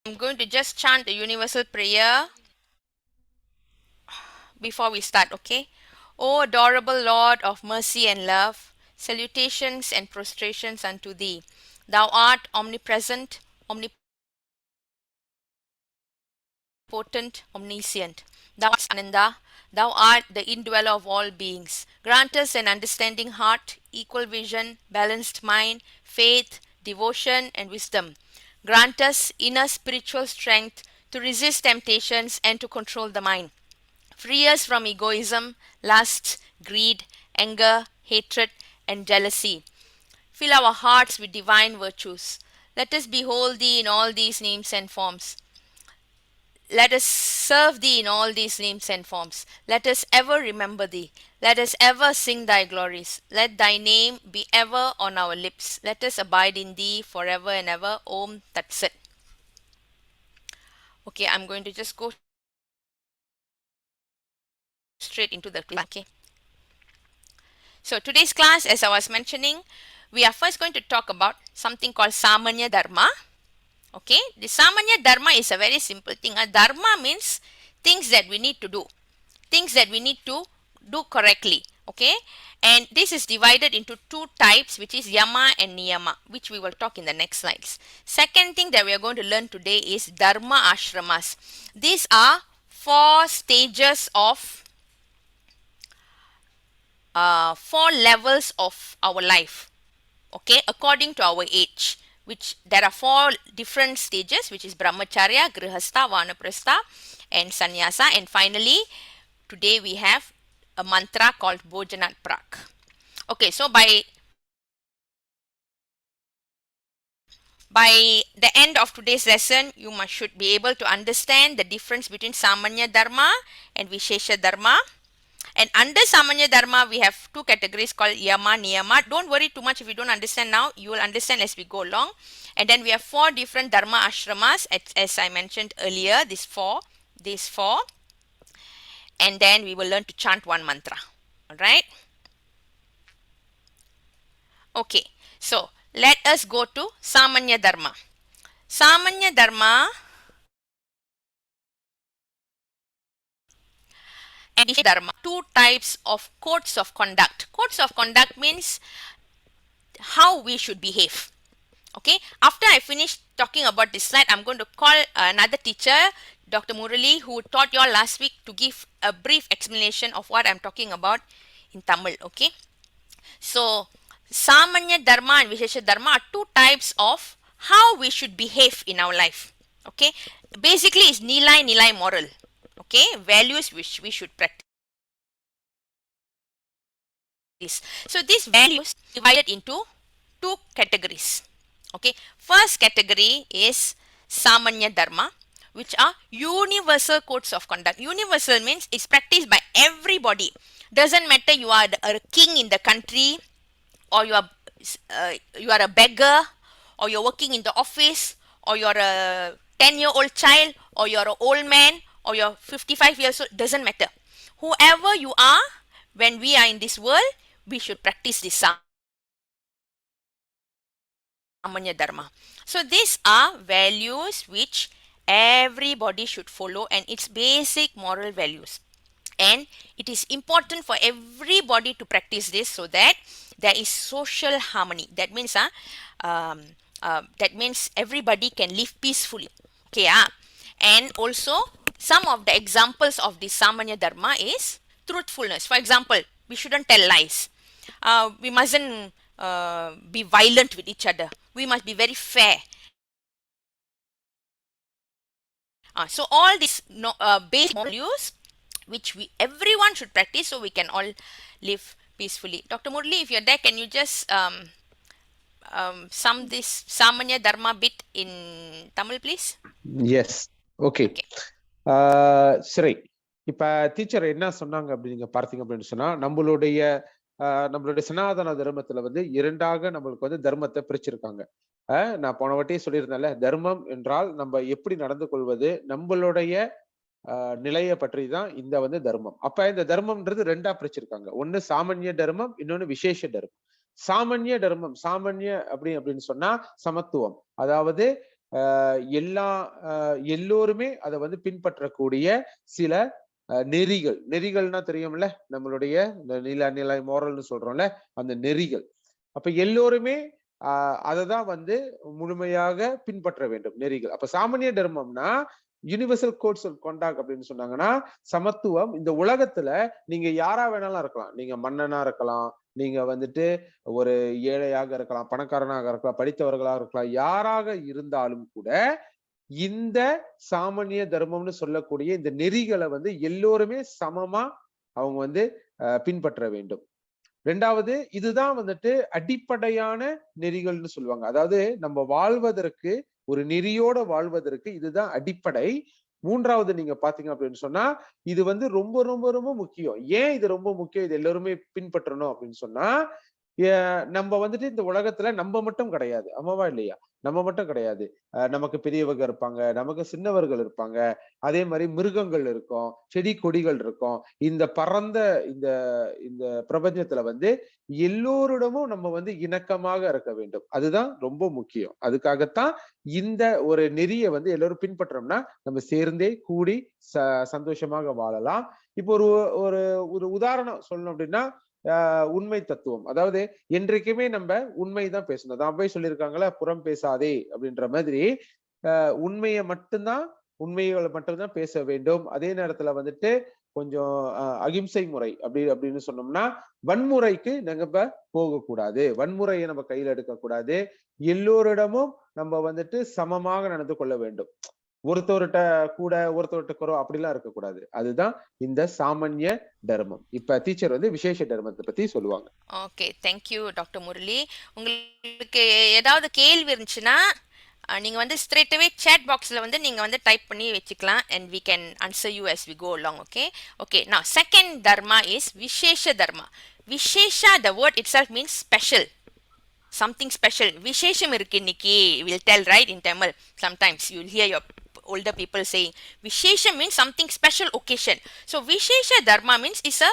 I'm going to just chant the universal prayer before we start, okay? O adorable Lord of mercy and love, salutations and prostrations unto thee. Thou art omnipresent, omnipotent, omniscient. Thou art Ananda, thou art the indweller of all beings. Grant us an understanding heart, equal vision, balanced mind, faith, devotion, and wisdom. Grant us inner spiritual strength to resist temptations and to control the mind. Free us from egoism, lust, greed, anger, hatred, and jealousy. Fill our hearts with divine virtues. Let us behold thee in all these names and forms. Let us serve thee in all these names and forms. Let us ever remember thee. Let us ever sing thy glories. Let thy name be ever on our lips. Let us abide in thee forever and ever. Om Tat Sat. Okay, I'm going to just go straight into the class. Okay. So today's class, as I was mentioning, we are first going to talk about something called Samanya Dharma. Okay, the Samanya Dharma is a very simple thing. A Dharma means things that we need to do, things that we need to do correctly. Okay, and this is divided into two types, which is Yama and Niyama, which we will talk in the next slides. Second thing that we are going to learn today is Dharma Ashramas. These are 4 stages of 4 levels of our life, okay, according to our age, which there are 4 different stages, which is brahmacharya, grihastha, vanaprastha, and sannyasa. And finally today we have a mantra called Bhojanat Prak. Okay, so by the end of today's lesson, you should be able to understand the difference between Samanya Dharma and Vishesha Dharma. And under Samanya Dharma, we have 2 categories called Yama, Niyama. Don't worry too much if you don't understand now. You will understand as we go along. And then we have 4 different Dharma Ashramas, as I mentioned earlier, these four. And then we will learn to chant one mantra. Alright? Okay. So, let us go to Samanya Dharma. Samanya Dharma and Vishesha Dharma, 2 types of codes of conduct. Codes of conduct means how we should behave. Okay, after I finish talking about this slide, I'm going to call another teacher, Dr. Murali, who taught you all last week, to give a brief explanation of what I'm talking about in Tamil. Okay, so Samanya Dharma and Vishesha Dharma are 2 types of how we should behave in our life. Okay, basically it's nilai moral. Okay, values which we should practice. So these values divided into 2 categories. Okay, first category is Samanya Dharma, which are universal codes of conduct. Universal means it's practiced by everybody. Doesn't matter you are a king in the country, or you are a beggar, or you're working in the office, or you're a 10-year-old child, or you're an old man, or you're 55 years old. Doesn't matter. Whoever you are, when we are in this world, we should practice this Samanya Dharma. So these are values which everybody should follow, and it's basic moral values. And it is important for everybody to practice this so that there is social harmony. That means everybody can live peacefully. Okay, and also some of the examples of this Samanya Dharma is truthfulness. For example, we shouldn't tell lies. We mustn't be violent with each other. We must be very fair. So all these basic values which everyone should practice so we can all live peacefully. Dr. Murli, if you're there, can you just sum this Samanya Dharma bit in Tamil, please? Yes. Okay. சரி, இப்ப teacher என்ன சொன்னாங்க அப்படி நீங்க பார்த்தீங்க அப்படின்னு சொன்னா, நம்மளுடைய சனாதன தர்மத்துல வந்து 2ஆக நம்மளுக்கு வந்து தர்மத்தை பிரிச்சிருக்காங்க. நான் போன வாட்டியே சொல்லியிருந்தேன்ல, தர்மம் என்றால் நம்ம எப்படி நடந்து கொள்வது, நம்மளுடைய நிலையை பற்றி தான் இந்த வந்து தர்மம். அப்ப இந்த தர்மம்ன்றது 2ஆ பிரிச்சிருக்காங்க. ஒன்னு சாமானிய தர்மம், இன்னொன்னு விசேஷ தர்மம். சாமானிய தர்மம், சாமானிய அப்படின்னு சொன்னா சமத்துவம், அதாவது எல்லா எல்லோருமே அதை வந்து பின்பற்றக்கூடிய சில நெறிகள். நெறிகள்னா தெரியும்ல, நம்மளுடைய இந்த நிலை மோரல்னு சொல்றோம்ல, அந்த நெறிகள். அப்ப எல்லோருமே அததான் வந்து முழுமையாக பின்பற்ற வேண்டும் நெறிகள். அப்ப சாமானிய தர்மம்னா யூனிவர்சல் கோட்ஸ் ஆஃப் கான்டாக்ட் அப்படின்னு சொன்னாங்கன்னா, சமத்துவம். இந்த உலகத்துல நீங்க யாரா வேணாலும் இருக்கலாம். நீங்க மன்னனா இருக்கலாம், நீங்க வந்துட்டு ஒரு ஏழையாக இருக்கலாம், பணக்காரனாக இருக்கலாம், படித்தவர்களாக இருக்கலாம், யாராக இருந்தாலும் கூட இந்த சாமானிய தர்மம்னு சொல்லக்கூடிய இந்த நெறிகளை வந்து எல்லோருமே சமமா அவங்க வந்து பின்பற்ற வேண்டும். ரெண்டாவது, இதுதான் வந்துட்டு அடிப்படையான நெறிகள்னு சொல்லுவாங்க. அதாவது நம்ம வாழ்வதற்கு, ஒரு நெறியோட வாழ்வதற்கு இதுதான் அடிப்படை. மூன்றாவது நீங்க பாத்தீங்க அப்படின்னு சொன்னா, இது வந்து ரொம்ப ரொம்ப ரொம்ப முக்கியம். ஏன் இது ரொம்ப முக்கியம், இது எல்லாருமே பின்பற்றணும் அப்படின்னு சொன்னா, நம்ம வந்துட்டு இந்த உலகத்துல நம்ம மட்டும் கிடையாது. ஆமாவா இல்லையா? நம்ம மட்டும் கிடையாது. நமக்கு பெரியவங்க இருப்பாங்க, நமக்கு சின்னவர்கள் இருப்பாங்க, அதே மாதிரி மிருகங்கள் இருக்கும், செடி கொடிகள் இருக்கும். இந்த பரந்த இந்த இந்த பிரபஞ்சத்துல வந்து எல்லோரிடமும் நம்ம வந்து இணக்கமாக இருக்க வேண்டும். அதுதான் ரொம்ப முக்கியம். அதுக்காகத்தான் இந்த ஒரு நெறியை வந்து எல்லாரும் பின்பற்றோம்னா நம்ம சேர்ந்தே கூடி சந்தோஷமாக வாழலாம். இப்போ ஒரு ஒரு ஒரு உதாரணம் சொல்லணும் அப்படின்னா, உண்மை தத்துவம். அதாவது என்றைக்குமே நம்ம உண்மைதான் பேசணும். அதான் சொல்லியிருக்காங்களா, புறம் பேசாதே அப்படின்ற மாதிரி உண்மையை மட்டும்தான், உண்மைகளை மட்டும்தான் பேச வேண்டும். அதே நேரத்துல வந்துட்டு கொஞ்சம் அகிம்சை முறை அப்படின்னு சொன்னோம்னா, வன்முறைக்கு நம்ம போகக்கூடாது, வன்முறையை நம்ம கையில எடுக்கக்கூடாது. எல்லோரிடமும் நம்ம வந்துட்டு சமமாக நடந்து கொள்ள வேண்டும். ஒருத்தவர்கிட்ட கூட ஒருத்தவர்கிட்ட குறவு அப்படிலாம் இருக்கக்கூடாது. அதுதான் இந்த சாமானிய தர்மம். இப்ப டீச்சர் வந்து விசேஷ தர்மத்தை பத்தி சொல்லுவாங்க. Okay, thank you doctor Murali. உங்களுக்கு ஏதாவது கேள்வி இருந்துச்சுன்னா நீங்க வந்து ஸ்ட்ரெயிட் அவே சேட் பாக்ஸ்ல வந்து நீங்க வந்து டைப் பண்ணி வச்சுக்கலாம், and we can answer you as we go along. Okay, now second dharma is vishesha dharma. Vishesha, the word itself means special, something special. Vishesham irukku inniki, will tell, right, in Tamil. Sometimes you'll hear your older people saying vishesham means something special occasion. So vishesha dharma means is a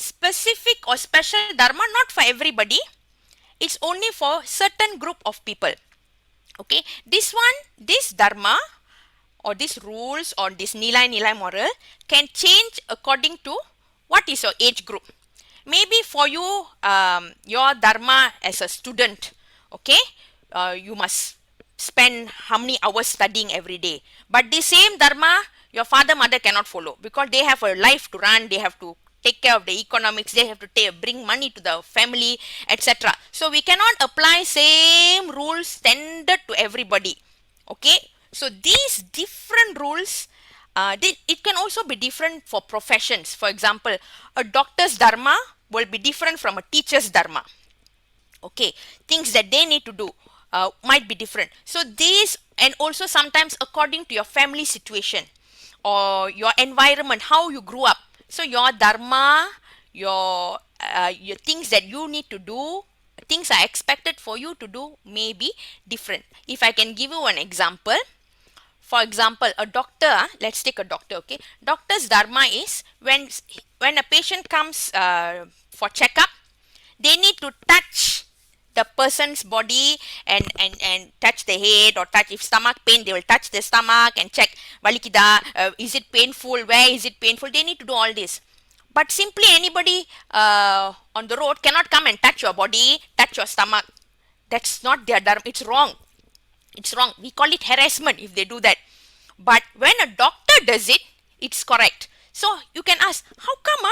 specific or special dharma, not for everybody. It's only for certain group of people. Okay, this dharma or these rules or this nilai moral can change according to what is your age group. Maybe for you, your dharma as a student, okay, you must spend how many hours studying every day. But the same dharma your father mother cannot follow, because they have a life to run, they have to take care of the economics, they have to bring money to the family, etc. So we cannot apply same rules standard to everybody. Okay, so these different rules, it can also be different for professions. For example, a doctor's dharma will be different from a teacher's dharma. Okay, things that they need to do might be different. So these, and also sometimes according to your family situation or your environment, how you grew up. So your dharma, your things that you need to do, things are expected for you to do may be different. If I can give you an example, for example, a doctor, let's take a doctor. Okay, doctor's dharma is when a patient comes for checkup, they need to touch the person's body and touch the head, or touch, if stomach pain, they will touch the stomach and check valikida, is it painful, where is it painful, they need to do all this. But simply anybody on the road cannot come and touch your body, touch your stomach. That's not their dharma. It's wrong. It's wrong. We call it harassment if they do that. But when a doctor does it, it's correct. So you can ask, how come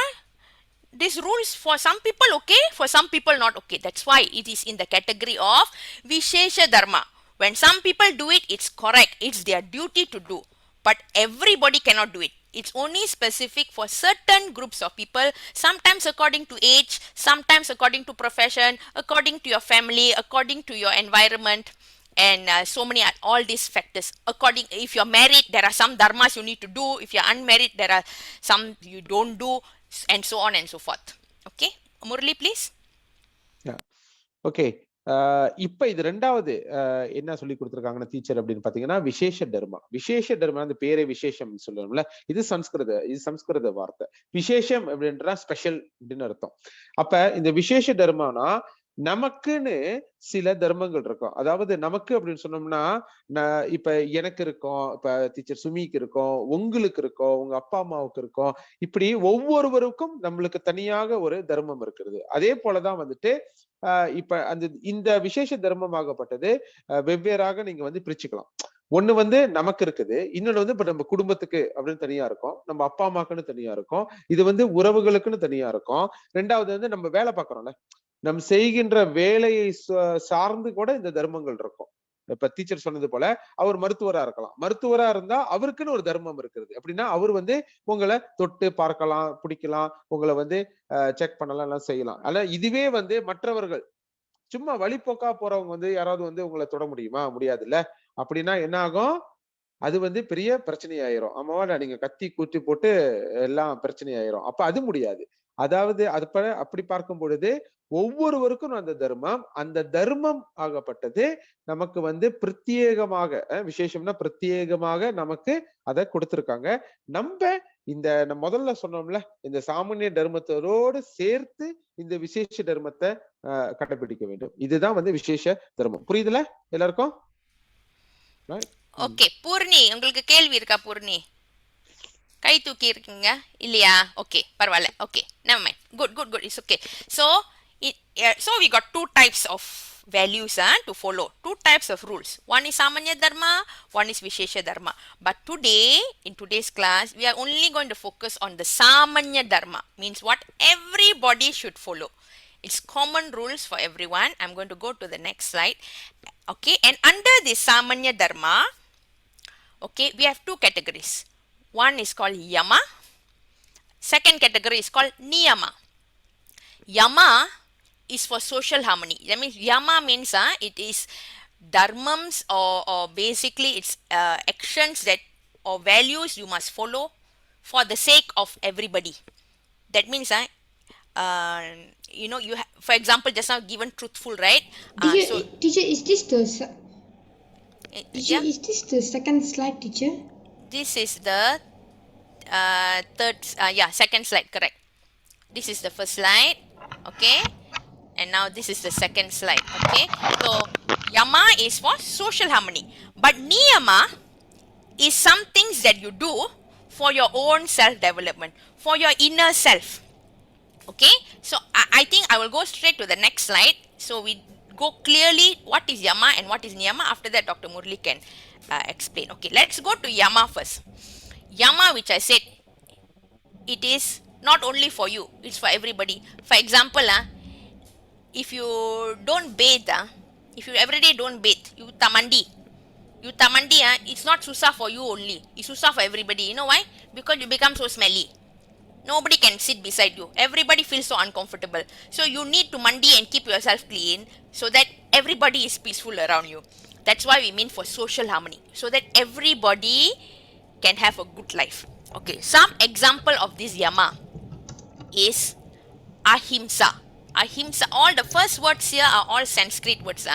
these rules for some people okay, for some people not okay? That's why it is in the category of vishesha dharma. When some people do it, it's correct, it's their duty to do. But everybody cannot do it. It's only specific for certain groups of people, sometimes according to age, sometimes according to profession, according to your family, according to your environment, and so many all these factors. According, if you're married, there are some dharmas you need to do. If you're unmarried, there are some you don't do, and so on and so forth. Okay, Murali, please. Yeah, okay. இப்ப இது ரெண்டாவது என்ன சொல்லி கொடுத்துருக்காங்கன்னா teacher அப்படின்னு பாத்தீங்கன்னா, விசேஷ தர்மா. விசேஷ தர்மா, அந்த பேரே விசேஷம் சொல்லணும்ல, இது சம்ஸ்கிருத வார்த்தை. விசேஷம் அப்படின்றா ஸ்பெஷல் அப்படின்னு அர்த்தம். அப்ப இந்த விசேஷ தர்மானா நமக்குன்னு சில தர்மங்கள் இருக்கும். அதாவது நமக்கு அப்படின்னு சொன்னோம்னா, இப்ப எனக்கு இருக்கும், இப்ப டீச்சர் சுமிக்கு இருக்கும், உங்களுக்கு இருக்கும், உங்க அப்பா அம்மாவுக்கு இருக்கும். இப்படி ஒவ்வொருவருக்கும் நம்மளுக்கு தனியாக ஒரு தர்மம் இருக்கிறது. அதே போலதான் வந்துட்டு இப்ப இந்த விசேஷ தர்மமாகப்பட்டது வெவ்வேறாக நீங்க வந்து பிரிச்சுக்கலாம். ஒண்ணு வந்து நமக்கு இருக்குது, இன்னொன்னு வந்து இப்ப நம்ம குடும்பத்துக்கு அப்படின்னு தனியா இருக்கும், நம்ம அப்பா அம்மாக்குன்னு தனியா இருக்கும், இது வந்து உறவுகளுக்குன்னு தனியா இருக்கும். 2வது வந்து நம்ம வேலை பார்க்கிறோம்ல, நம் செய்கின்ற வேலையை சார்ந்து கூட இந்த தர்மங்கள் இருக்கும். இப்ப டீச்சர் சொன்னது போல அவர் மருத்துவரா இருக்கலாம், மருத்துவரா இருந்தா அவருக்குன்னு ஒரு தர்மம் இருக்கிறது. அப்படின்னா அவர் வந்து உங்களை தொட்டு பார்க்கலாம், பிடிக்கலாம், உங்களை வந்து செக் பண்ணலாம், எல்லாம் செய்யலாம். ஆனா இதுவே வந்து மற்றவர்கள் சும்மா வழிப்போக்கா போறவங்க வந்து யாராவது வந்து உங்களை தொட முடியுமா? முடியாதுல்ல. அப்படின்னா என்ன ஆகும்? அது வந்து பெரிய பிரச்சனையாயிரும். ஆமாவா? நீங்க கத்தி குத்தி போட்டு எல்லாம் பிரச்சனையாயிரும். அப்ப அது முடியாது. அதாவது அப்படி பார்க்கும் பொழுது ஒவ்வொருவருக்கும் அந்த தர்மம், அந்த தர்மம் ஆகப்பட்டது நமக்கு வந்து பிரத்யேகமாக விசேஷம்னா பிரத்யேகமாக நமக்கு அதை கொடுத்திருக்காங்க. நம்ம முதல்ல சொன்னோம்ல, இந்த சாமானிய தர்மத்தோடு சேர்த்து இந்த விசேஷ தர்மத்தை கடைபிடிக்க வேண்டும். இதுதான் வந்து விசேஷ தர்மம். புரியுதுல எல்லாருக்கும்? ஓகே பூர்ணி, உங்களுக்கு கேள்வி இருக்கா பூர்ணி? கை தூக்கி இருக்கீங்க இல்லையா? ஓகே பரவாயில்ல. Okay never mind. Good. It's okay. So we got two types of values to follow, two types of rules. One is Samanya Dharma, one is Vishesha Dharma. But today, in today's class, we are only going to focus on the Samanya Dharma, means what everybody should follow. It's common rules for everyone. I'm going to go to the next slide. Okay, and under this Samanya Dharma, okay, we have two categories. One is called Yama. Second category is called Niyama. Yama is for social harmony. That means Yama means it is dharmams or basically it's actions that or values you must follow for the sake of everybody. That means you have, for example, just now given truthful, right? Teacher, is this the second slide, teacher? This is the second slide, correct. This is the first slide, okay, and now this is the second slide. Okay, so Yama is for social harmony, but Niyama is some things that you do for your own self development, for your inner self. Okay, so I think I will go straight to the next slide, so we go clearly what is Yama and what is Niyama. After that Dr. Murli can explain. Okay, let's go to Yama first. Yama, which I said, it is not only for you, it's for everybody. For example, if you don't bathe, if you every day don't bathe, you tamandi, it's not susa for you only, it's susa for everybody. You know why? Because you become so smelly, nobody can sit beside you, everybody feels so uncomfortable. So you need to mandi and keep yourself clean so that everybody is peaceful around you. That's why we mean for social harmony, so that everybody can have a good life. Okay, some example of this Yama is Ahimsa. Ahimsa, all the first words here are all Sanskrit words.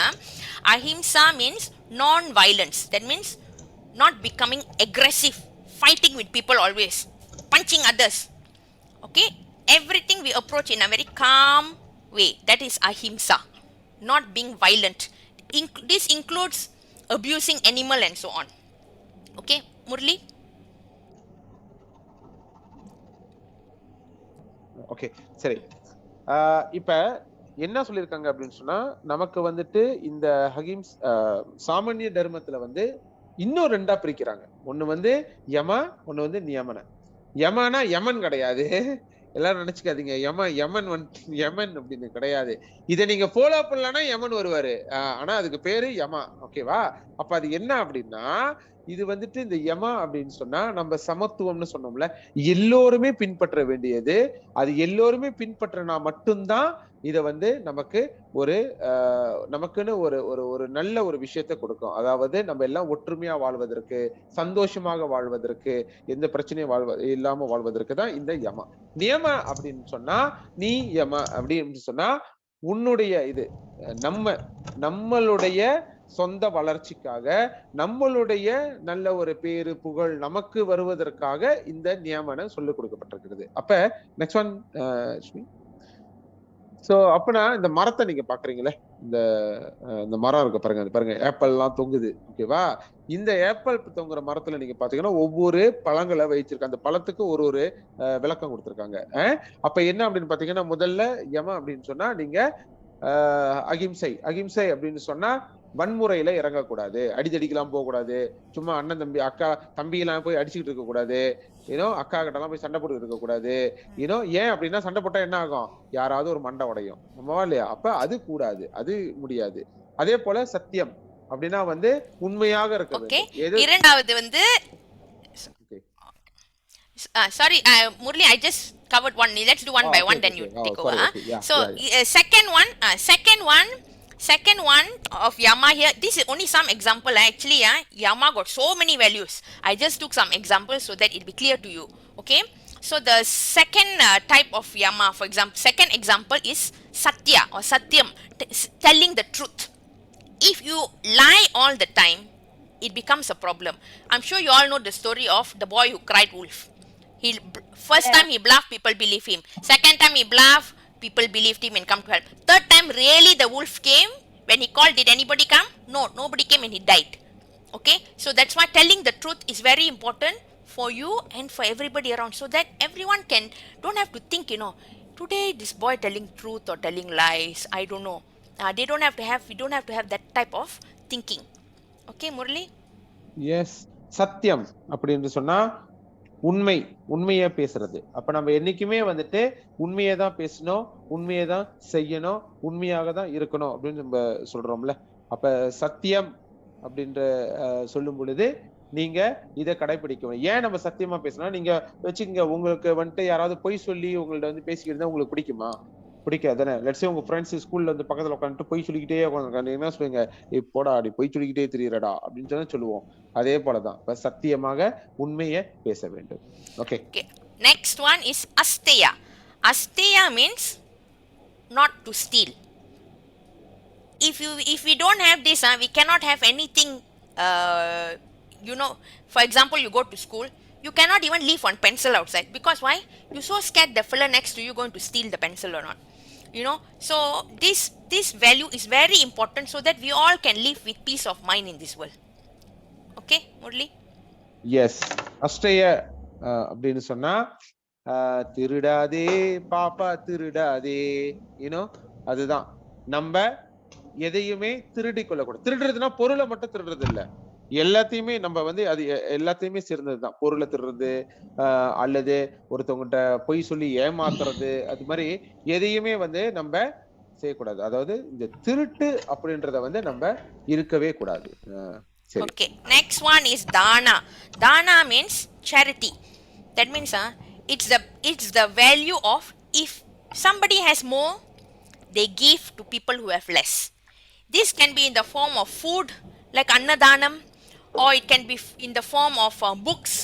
Ahimsa means non-violence. That means not becoming aggressive, fighting with people always, punching others. Okay, everything we approach in a very calm way. That is Ahimsa, not being violent. This includes abusing animal and so on. Okay, Murli? Okay சரி. இப்ப என்ன சொல்லியிருக்காங்க அப்படின்னு சொன்னா, நமக்கு வந்துட்டு இந்த சாமானிய தர்மத்துல வந்து இன்னும் 2ஆ பிரிக்கிறாங்க. ஒண்ணு வந்து யம, ஒண்ணு வந்து நியமன. யமனா யமன் கிடையாது, எல்லாரும் நினைச்சுக்காதீங்க. யமன் அப்படின்னு கிடையாது. இதை நீங்க ஃபாலோ பண்ணலன்னா யமன் வருவாரு. ஆனா அதுக்கு பேரு யமா. ஓகேவா? அப்ப அது என்ன அப்படின்னா, இது வந்துட்டு இந்த யமா அப்படின்னு சொன்னா நம்ம சமத்துவம்னு சொன்னோம்ல, எல்லோருமே பின்பற்ற வேண்டியது. அது எல்லோருமே பின்பற்றினா மட்டும்தான் இத வந்து நமக்கு ஒரு நமக்குன்னு ஒரு ஒரு நல்ல ஒரு விஷயத்தை கொடுக்கும். அதாவது நம்ம எல்லாம் ஒற்றுமையா வாழ்வதற்கு, சந்தோஷமாக வாழ்வதற்கு, எந்த பிரச்சனையும் இல்லாம வாழ்வதற்கு தான் இந்த யமா. நியம அப்படின்னு சொன்னா, நீ யம அப்படின்னு சொன்னா உன்னுடைய இது நம்மளுடைய சொந்த வளர்ச்சிக்காக, நம்மளுடைய நல்ல ஒரு பேரு புகழ் நமக்கு வருவதற்காக இந்த நியமனம் சொல்லிக் கொடுக்கப்பட்டிருக்கிறது. அப்ப நெக்ஸ்ட் ஒன் சோ அப்பனா இந்த மரத்தை நீங்க பாக்குறீங்களே, இந்த இந்த மரம் இருக்கு பாருங்க, அது பாருங்க ஆப்பிள் எல்லாம் தொங்குது. ஓகேவா? இந்த ஆப்பிள் தொங்குற மரத்துல நீங்க பாத்தீங்கன்னா ஒவ்வொரு பழங்களை வைச்சிருக்க, அந்த பழத்துக்கு ஒரு ஒரு விளக்கம் கொடுத்திருக்காங்க. அப்ப என்ன அப்படின்னு பாத்தீங்கன்னா, முதல்ல யம அப்படின்னு சொன்னா நீங்க அகிம்சை. அகிம்சை அப்படின்னு சொன்னா வன்முறையில இறங்கக்கூடாது, அடிதடிக்கெல்லாம் போக கூடாது, சும்மா அண்ணன் தம்பி அக்கா தம்பி எல்லாம் போய் அடிச்சுக்கிட்டு இருக்க கூடாது, அக்கா கிட்ட எல்லாம் போய் சண்டை போட்டு இருக்க கூடாது. ஏன் அப்படின்னா சண்டை போட்டா என்ன ஆகும், யாராவது ஒரு மண்டை உடையும், இல்லையா? அப்ப அது கூடாது, அது முடியாது. அதே போல சத்தியம் அப்படின்னா வந்து உண்மையாக இருக்க வேண்டும். இரண்டாவது வந்து sorry, Murli, I just covered one. Let's do one by one, then you take over. So second one of Yama here. This is only some example. Actually, Yama got so many values. I just took some examples so that it be clear to you. Okay. So the second type of Yama, for example, second example is Satya or Satyam, telling the truth. If you lie all the time, it becomes a problem. I'm sure you all know the story of the boy who cried wolf. First time he bluffed, people believe him. Second time he bluffed, people believed him and come to help. Third time, really the wolf came. When he called, did anybody come? No, nobody came and he died. Okay, so that's why telling the truth is very important for you and for everybody around, so that everyone don't have to think, today this boy telling truth or telling lies, I don't know. We don't have to have that type of thinking. Okay, Murli? Yes, சத்தியம் அப்படின்னு சொன்னா உண்மையை பேசுறது. அப்ப நம்ம என்னைக்குமே வந்துட்டு உண்மையை தான் பேசணும், உண்மையை தான் செய்யணும், உண்மையாக தான் இருக்கணும் அப்படின்னு நம்ம சொல்றோம்ல. அப்ப சத்தியம் அப்படின்ற சொல்லும் பொழுது நீங்க இதை கடைபிடிக்கணும். ஏன் நம்ம சத்தியமா பேசணும்? நீங்க வச்சுக்கோங்க, உங்களுக்கு வந்துட்டு யாராவது பொய் சொல்லி உங்கள்ட்ட வந்து பேசிக்கிட்டு உங்களுக்கு பிடிக்குமா? பிடிக்காது தானே. லெட்ஸே உங்க ஃப்ரெண்ட்ஸ் ஸ்கூல்ல வந்து பக்கத்துல உட்காந்துட்டு பொய் சொல்லிக்கிட்டே உட்காந்து என்ன சொல்லுவீங்க, போடா அப்படி பொய் சொல்லிக்கிட்டே தெரியுறடா அப்படின்னு சொல்லி சொல்லுவோம். அதே போலதான் சத்தியமாக உண்மையை பேச வேண்டும். Okay. Next one is asteya. Asteya means not to steal. If we don't have this, we cannot have anything. For example, you go to school, you cannot even leave one pencil outside, because why? You're so scared the fella next to you going to steal the pencil or not. So this value is very important, so that we all can live with peace of mind in this world. Okay, Murli? Yes. அஷ்டய அப்படின்னு சொன்னா திருடாதே பாப்பா திருடாதே, அதுதான். நம்ம எதையுமே திருடி கொள்ளக்கூடாது. திருடுறதுன்னா பொருளை மட்டும் திருடுறது இல்ல, எல்லாத்தையுமே நம்ம வந்து அது எல்லாத்தையுமே சேர்ந்ததுதான். பொருளை திருடுறது அல்லது ஒருத்தவங்கிட்ட பொய் சொல்லி ஏமாத்துறது, அது மாதிரி எதையுமே வந்து நம்ம செய்யக்கூடாது. அதாவது இந்த திருட்டு அப்படின்றத வந்து நம்ம இருக்கவே கூடாது. Okay, next one is dana. Dana means charity. That means it's the value of, if somebody has more, they give to people who have less. This can be in the form of food like annadanam, or it can be in the form of books,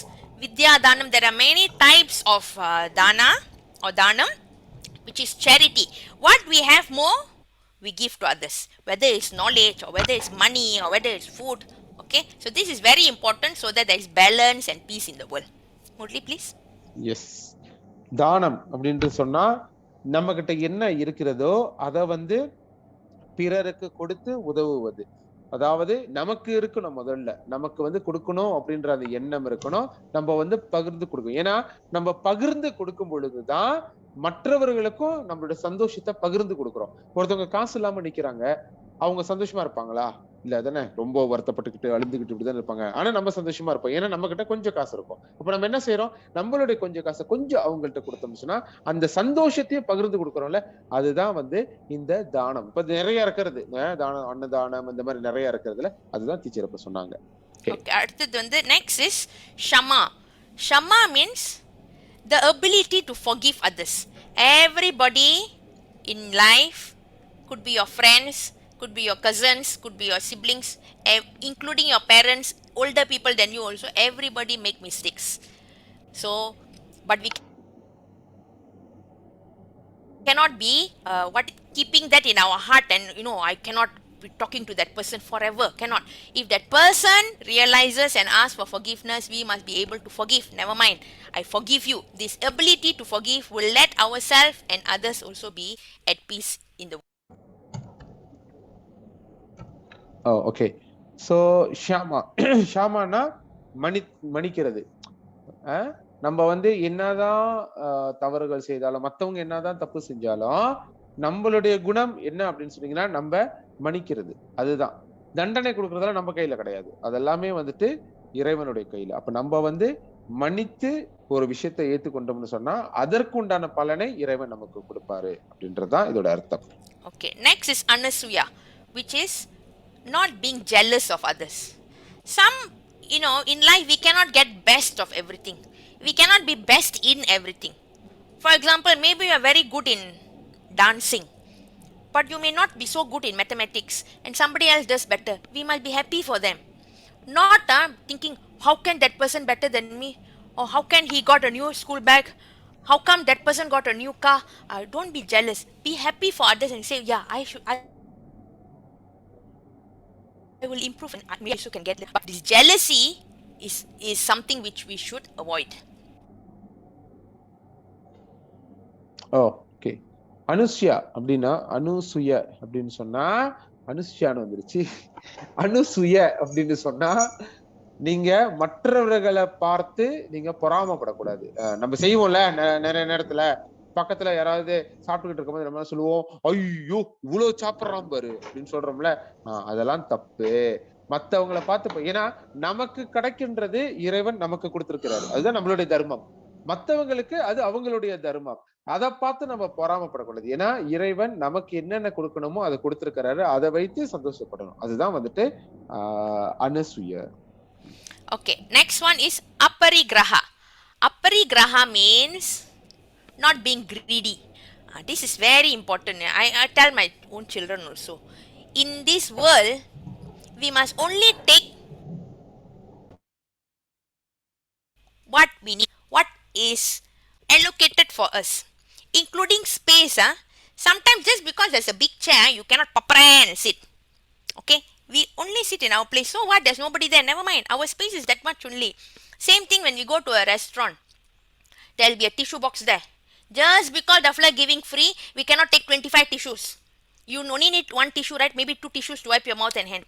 vidya danam. There are many types of dana or danam, which is charity. What we have more, we give to others, whether it's knowledge or whether it's money or whether it's food. Okay, so this is very important, so that there is balance and peace in the world. Murli, please. Yes. தானம் அப்படின்ட்டு சொன்னா நம்ம கிட்ட என்ன இருக்கிறதோ அதை வந்து பிறருக்கு கொடுத்து உதவுவது. அதாவது நமக்கு இருக்கணும், முதல்ல நமக்கு வந்து கொடுக்கணும் அப்படின்ற அந்த எண்ணம் இருக்கணும். நம்ம வந்து பகிர்ந்து கொடுக்கணும். ஏன்னா நம்ம பகிர்ந்து கொடுக்கும் பொழுதுதான் மற்றவர்களுக்கும் நம்மளோட சந்தோஷத்தை பகிர்ந்து கொடுக்குறோம். ஒருத்தவங்க காசு இல்லாம நிக்கிறாங்க, அவங்க சந்தோஷமா இருப்பாங்களா? இல்ல தானே, ரொம்ப வருத்தப்பட்டுக்கிட்டு அழுந்துகிட்டு இப்படிதான் இருப்பாங்க. ஆனா நம்ம சந்தோஷமா இருப்போம், ஏன்னா நம்ம கிட்ட கொஞ்சம் காசு இருக்கும். அப்ப நம்ம என்ன செய்யறோம், நம்மளுடைய கொஞ்சம் காசை கொஞ்சம் அவங்கள்ட்ட கொடுத்தோம்னு சொன்னா அந்த சந்தோஷத்தையும் பகிர்ந்து கொடுக்குறோம்ல, அதுதான் வந்து இந்த தானம். இப்ப நிறைய இருக்கிறது தானம், அன்னதானம், இந்த மாதிரி நிறைய இருக்கிறதுல அதுதான் டீச்சர் இப்ப சொன்னாங்க. அடுத்தது வந்து next is shama. Shama means the ability to forgive others. Everybody in life, could be your friends, could be your cousins, could be your siblings, including your parents, older people than you also, everybody make mistakes. So, but we cannot be keeping that in our heart and I cannot be talking to that person forever. Cannot. If that person realizes and asks for forgiveness, we must be able to forgive. Never mind, I forgive you. This ability to forgive will let ourselves and others also be at peace in the world. Okay. So ஷாமா ஷாமானா மன்னிக்கிறது. நம்ம வந்து என்னதான் தவறுகள் செய்தாலும், மத்தவங்க என்னதான் தப்பு செஞ்சாலும், நம்மளுடைய குணம் என்ன அப்படின்னு சொன்னீங்கன்னா, நம்ம மன்னிக்கிறது. அதுதான். தண்டனை கொடுக்கறதெல்லாம் நம்ம கையில கிடையாது. அதெல்லாமே வந்துட்டு இறைவனுடைய கையில. அப்ப நம்ம வந்து மன்னித்து ஒரு விஷயத்தை ஏத்துக்கொண்டோம்னு சொன்னா, அதற்கு உண்டான பலனை இறைவன் நமக்கு கொடுப்பாரு அப்படின்றதுதான் இதோட அர்த்தம். Okay, next is anasuya, which is not being jealous of others. Some, in life we cannot get best of everything. We cannot be best in everything. For example, maybe you are very good in dancing, but you may not be so good in mathematics, and somebody else does better. We must be happy for them. Not thinking, how can that person better than me? Or how can he got a new school bag? How come that person got a new car? Don't be jealous. Be happy for others and say, yeah, I will improve and maybe I also can get it. But this jealousy is something which we should avoid. Okay. Anushya அப்படின்னா அனுசுய அப்படின்னு சொன்னா அனுஷ்யான்னு வந்துருச்சு. அனுசுய அப்படின்னு சொன்னா நீங்க மற்றவர்களை பார்த்து நீங்க பொறாமப்படக்கூடாது. நம்ம செய்வோம்ல நிறைய நேரத்துல பக்கத்துல யாராவது சாப்பிட்டுக்கிட்டு இருக்கும்போது நம்ம சொல்லுவோம், ஐயோ இவ்வளவு சாப்பிடுறான் பாரு அப்படின்னு சொல்றோம்ல. அதெல்லாம் தப்பு. மத்தவங்களை பார்த்து, ஏன்னா நமக்கு கிடைக்கின்றது இறைவன் நமக்கு கொடுத்திருக்கிறாரு. அதுதான் நம்மளுடைய தர்மம். மத்தவங்களுக்கு அது அவங்களுடைய தர்மம். அதை பார்த்து நம்ம பொறாமப்படக்கூடாது. ஏன்னா இறைவன் நமக்கு என்னென்ன கொடுக்கணுமோ அதை கொடுத்திருக்கிறாரு. அதை வைத்து சந்தோஷப்படணும். அதுதான் வந்துட்டு Anasuya. Okay, next one is aparigraha. Aparigraha means not being greedy. This is very important. I tell my own children also. In this world, we must only take what we need, what is allocated for us, including space. Sometimes just because there's a big chair, you cannot pop and sit. Okay, we only sit in our place. So what? There's nobody there. Never mind. Our space is that much only. Same thing when we go to a restaurant. There'll be a tissue box there. Just because the flag giving free, we cannot take 25 tissues. You only need one tissue, right? Maybe 2 tissues to wipe your mouth and hand.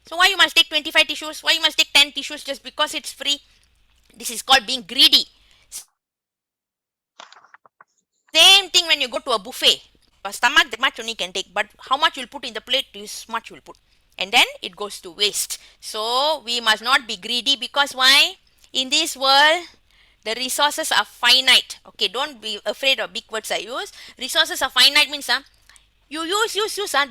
So why you must take 25 tissues? Why you must take 10 tissues just because it's free? This is called being greedy. Same thing when you go to a buffet. A stomach that much only can take, but how much you'll put in the plate, this much you'll put. And then it goes to waste. So we must not be greedy, because why? In this world, the resources are finite. Okay, don't be afraid of big words I use. Resources are finite means you use,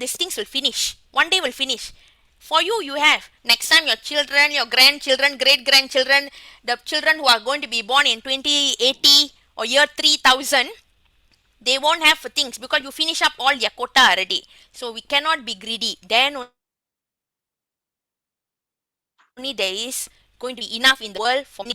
these things will finish. One day will finish. For you, you have. Next time your children, your grandchildren, great-grandchildren, the children who are going to be born in 2080 or year 3000, they won't have things because you finish up all your quota already. So we cannot be greedy. Then only there is going to be enough in the world for me.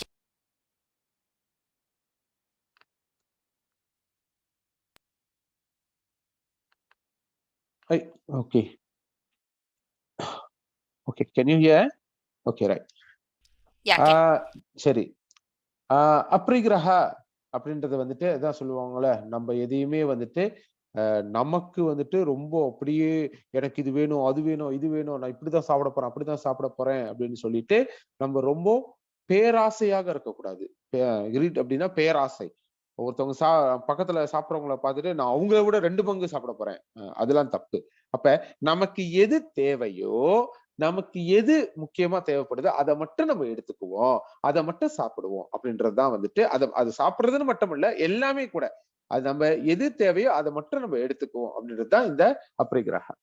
Okay. Okay, can you hear? Okay, right. Yeah. சரி. அப்ரிகிரஹா அப்படின்றது வந்துட்டு அதான் சொல்லுவாங்கல்ல, நம்ம எதையுமே வந்துட்டு நமக்கு வந்துட்டு ரொம்ப அப்படியே எனக்கு இது வேணும், அது வேணும், இது வேணும், நான் இப்படிதான் சாப்பிட போறேன், அப்படிதான் சாப்பிட போறேன் அப்படின்னு சொல்லிட்டு நம்ம ரொம்ப பேராசையாக இருக்கக்கூடாது. அப்படின்னா பேராசை. ஒருத்தவங்க பக்கத்துல சாப்பிட்றவங்கள பார்த்துட்டு நான் அவங்கள விட 2 பங்கு சாப்பிட போறேன், அதெல்லாம் தப்பு. அப்ப நமக்கு எது தேவையோ, நமக்கு எது முக்கியமா தேவைப்படுதோ அதை மட்டும் நம்ம எடுத்துக்குவோம், அதை மட்டும் சாப்பிடுவோம் அப்படின்றதுதான் வந்துட்டு அது சாப்பிடுறதுன்னு மட்டும் இல்ல, எல்லாமே கூட அது நம்ம எது தேவையோ அதை மட்டும் நம்ம எடுத்துக்குவோம் அப்படின்றதுதான் இந்த அப்ரிகிரஹா.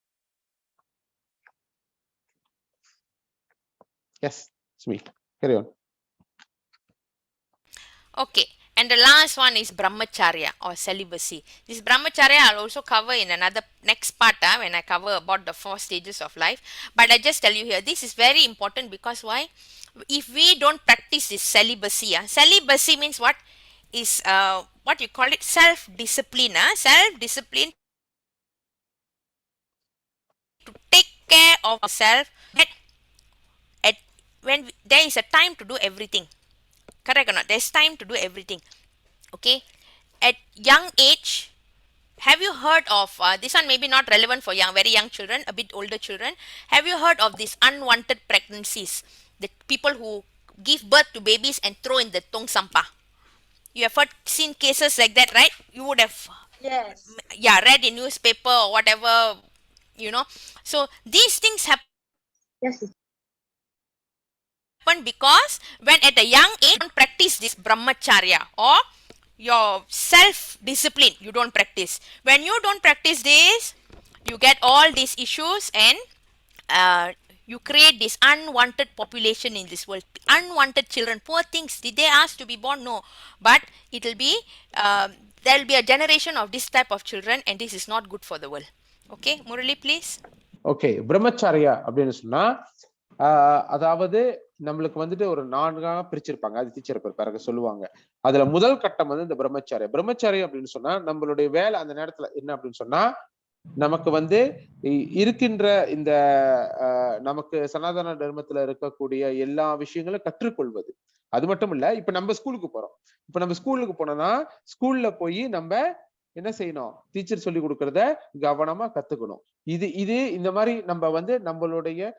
Yes, it's me. Carry on. Okay. And the last one is brahmacharya or celibacy. This brahmacharya I'll also cover in another next part when I cover about the 4 stages of life. But I just tell you here, this is very important, because why? If we don't practice this celibacy, celibacy means what? Is what you call it? Self-discipline. Self-discipline to take care of yourself. At when there is a time to do everything. Correct or not? There's time to do everything. Okay. At young age, have you heard of this one? Maybe not relevant for very young children, a bit older children. Have you heard of these unwanted pregnancies? The people who give birth to babies and throw in the tong sampah. You have seen cases like that, right? You would have, Yes. yeah, read in newspaper or whatever, you know. So these things happen Yes. because when at a young age you don't practice this brahmacharya or your self discipline, you don't practice. When you don't practice this, you get all these issues, and you create this unwanted population in this world, unwanted children, poor things. Did they ask to be born? No, but it will be there will be a generation of this type of children, and this is not good for the world. Okay, Murali, please. Okay, பிரம்மச்சாரியா அப்படின்னு சொன்னா அதாவது நம்மளுக்கு வந்துட்டு ஒரு 4 பிரிச்சிருப்பாங்க. அது teacher பிறகு சொல்லுவாங்க. அதுல முதல் கட்டம் வந்து இந்த பிரம்மச்சாரியா. பிரம்மச்சாரியா அப்படின்னு சொன்னா நம்மளுடைய வேலை அந்த நேரத்துல என்ன அப்படின்னு சொன்னா, நமக்கு வந்து இருக்கின்ற இந்த நமக்கு சனாதன தர்மத்துல இருக்கக்கூடிய எல்லா விஷயங்களும் கற்றுக்கொள்வது. அது மட்டும் இல்ல, இப்ப நம்ம ஸ்கூலுக்கு போறோம். இப்ப நம்ம ஸ்கூலுக்கு போனோம்னா ஸ்கூல்ல போய் நம்ம என்ன செய்யணும்? டீச்சர் சொல்லி கொடுக்கறத கவனமா கத்துக்கணும். இது இந்த மாதிரி நம்ம வந்து நம்மளுடைய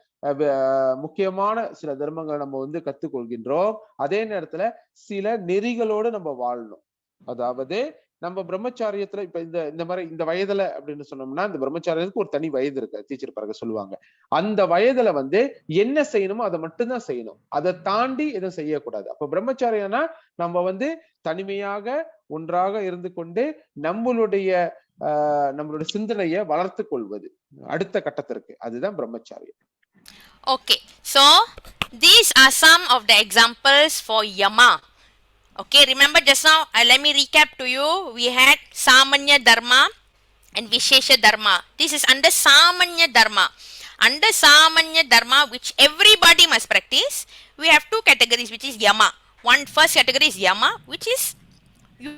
முக்கியமான சில தர்மங்களை நம்ம வந்து கத்துக்கொள்கின்றோம். அதே நேரத்துல சில நெறிகளோடு நம்ம வாழணும். அதாவது நம்ம பிரம்மச்சாரியத்துல இப்ப இந்த மாதிரி இந்த வயதுல அப்படின்னு சொன்னோம்னா, இந்த பிரம்மச்சாரியத்துக்கு ஒரு தனி வயது இருக்கு, டீச்சர் பிறகு சொல்லுவாங்க. அந்த வயதுல வந்து என்ன செய்யணுமோ அதை மட்டும்தான் செய்யணும். அதை தாண்டி எதுவும் செய்யக்கூடாது. அப்ப பிரம்மச்சாரியனா நம்ம வந்து தனிமையாக ஒன்றாக இருந்து கொண்டு நம்மளுடைய சிந்தனையை வளர்த்து கொள்வது அடுத்த கட்டத்திற்கு, அதுதான் பிரம்மச்சாரியம். Okay, so these are some of the examples for yama. Okay, remember just now, let me recap to you. We had Samanya Dharma and Vishesha Dharma. This is under Samanya Dharma. Under Samanya Dharma, which everybody must practice, we have 2 categories, which is yama. First category is yama, which is you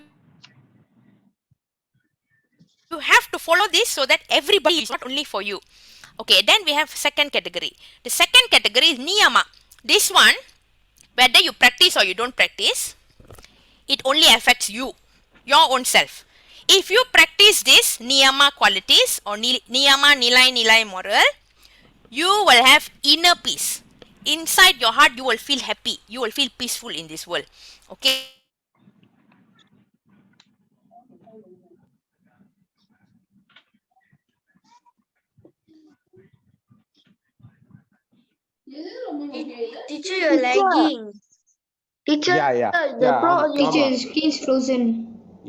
have to follow this so that everybody is not only for you. Okay, then we have second category. The second category is niyama. This one, whether you practice or you don't practice, it only affects you, your own self. If you practice this niyama qualities or niyama nilai moral, you will have inner peace. Inside your heart, you will feel happy. You will feel peaceful in this world. Okay. Teacher, you're lagging. Teacher, Teacher, screen's frozen.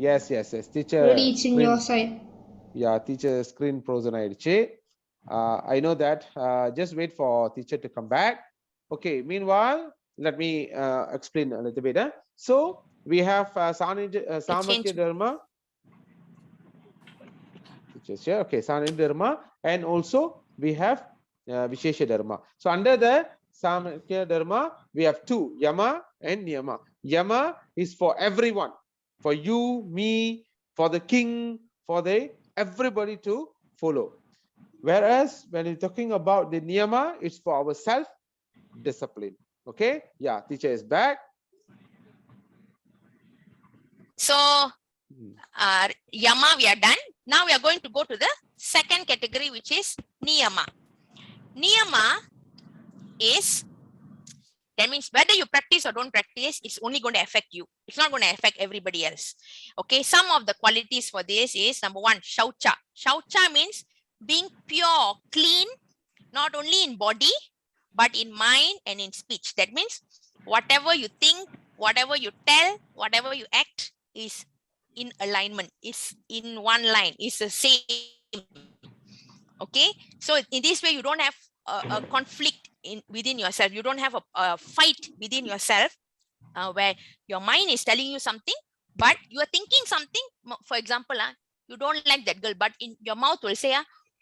Yes, teacher. Really, it's in your side. Yeah, teacher screen frozen ஆயிடுச்சு. I know that. Just wait for teacher to come back. Okay, meanwhile, let me explain a little bit. So we have Samkhya Dharma. Okay, Samkhya Dharma, and also we have Vishesha Dharma. So under the Samkhya Dharma, we have 2, Yama and Niyama. Yama is for everyone, for you, me, for the king, for everybody to follow. Whereas when you're talking about the Niyama, it's for our self-discipline. Okay? Yeah, teacher is back. So, Yama we are done. Now we are going to go to the second category, which is Niyama. Niyama is, that means whether you practice or don't practice, it's only going to affect you. It's not going to affect everybody else. Okay, some of the qualities for this is, number 1, Shaucha. Shaucha means being pure, clean, not only in body, but in mind and in speech. That means whatever you think, whatever you tell, whatever you act is in alignment, is in one line, is the same. Okay, so in this way you don't have a conflict within yourself. You don't have a fight within yourself where your mind is telling you something, but you are thinking something. For example, you don't like that girl, but in your mouth will say,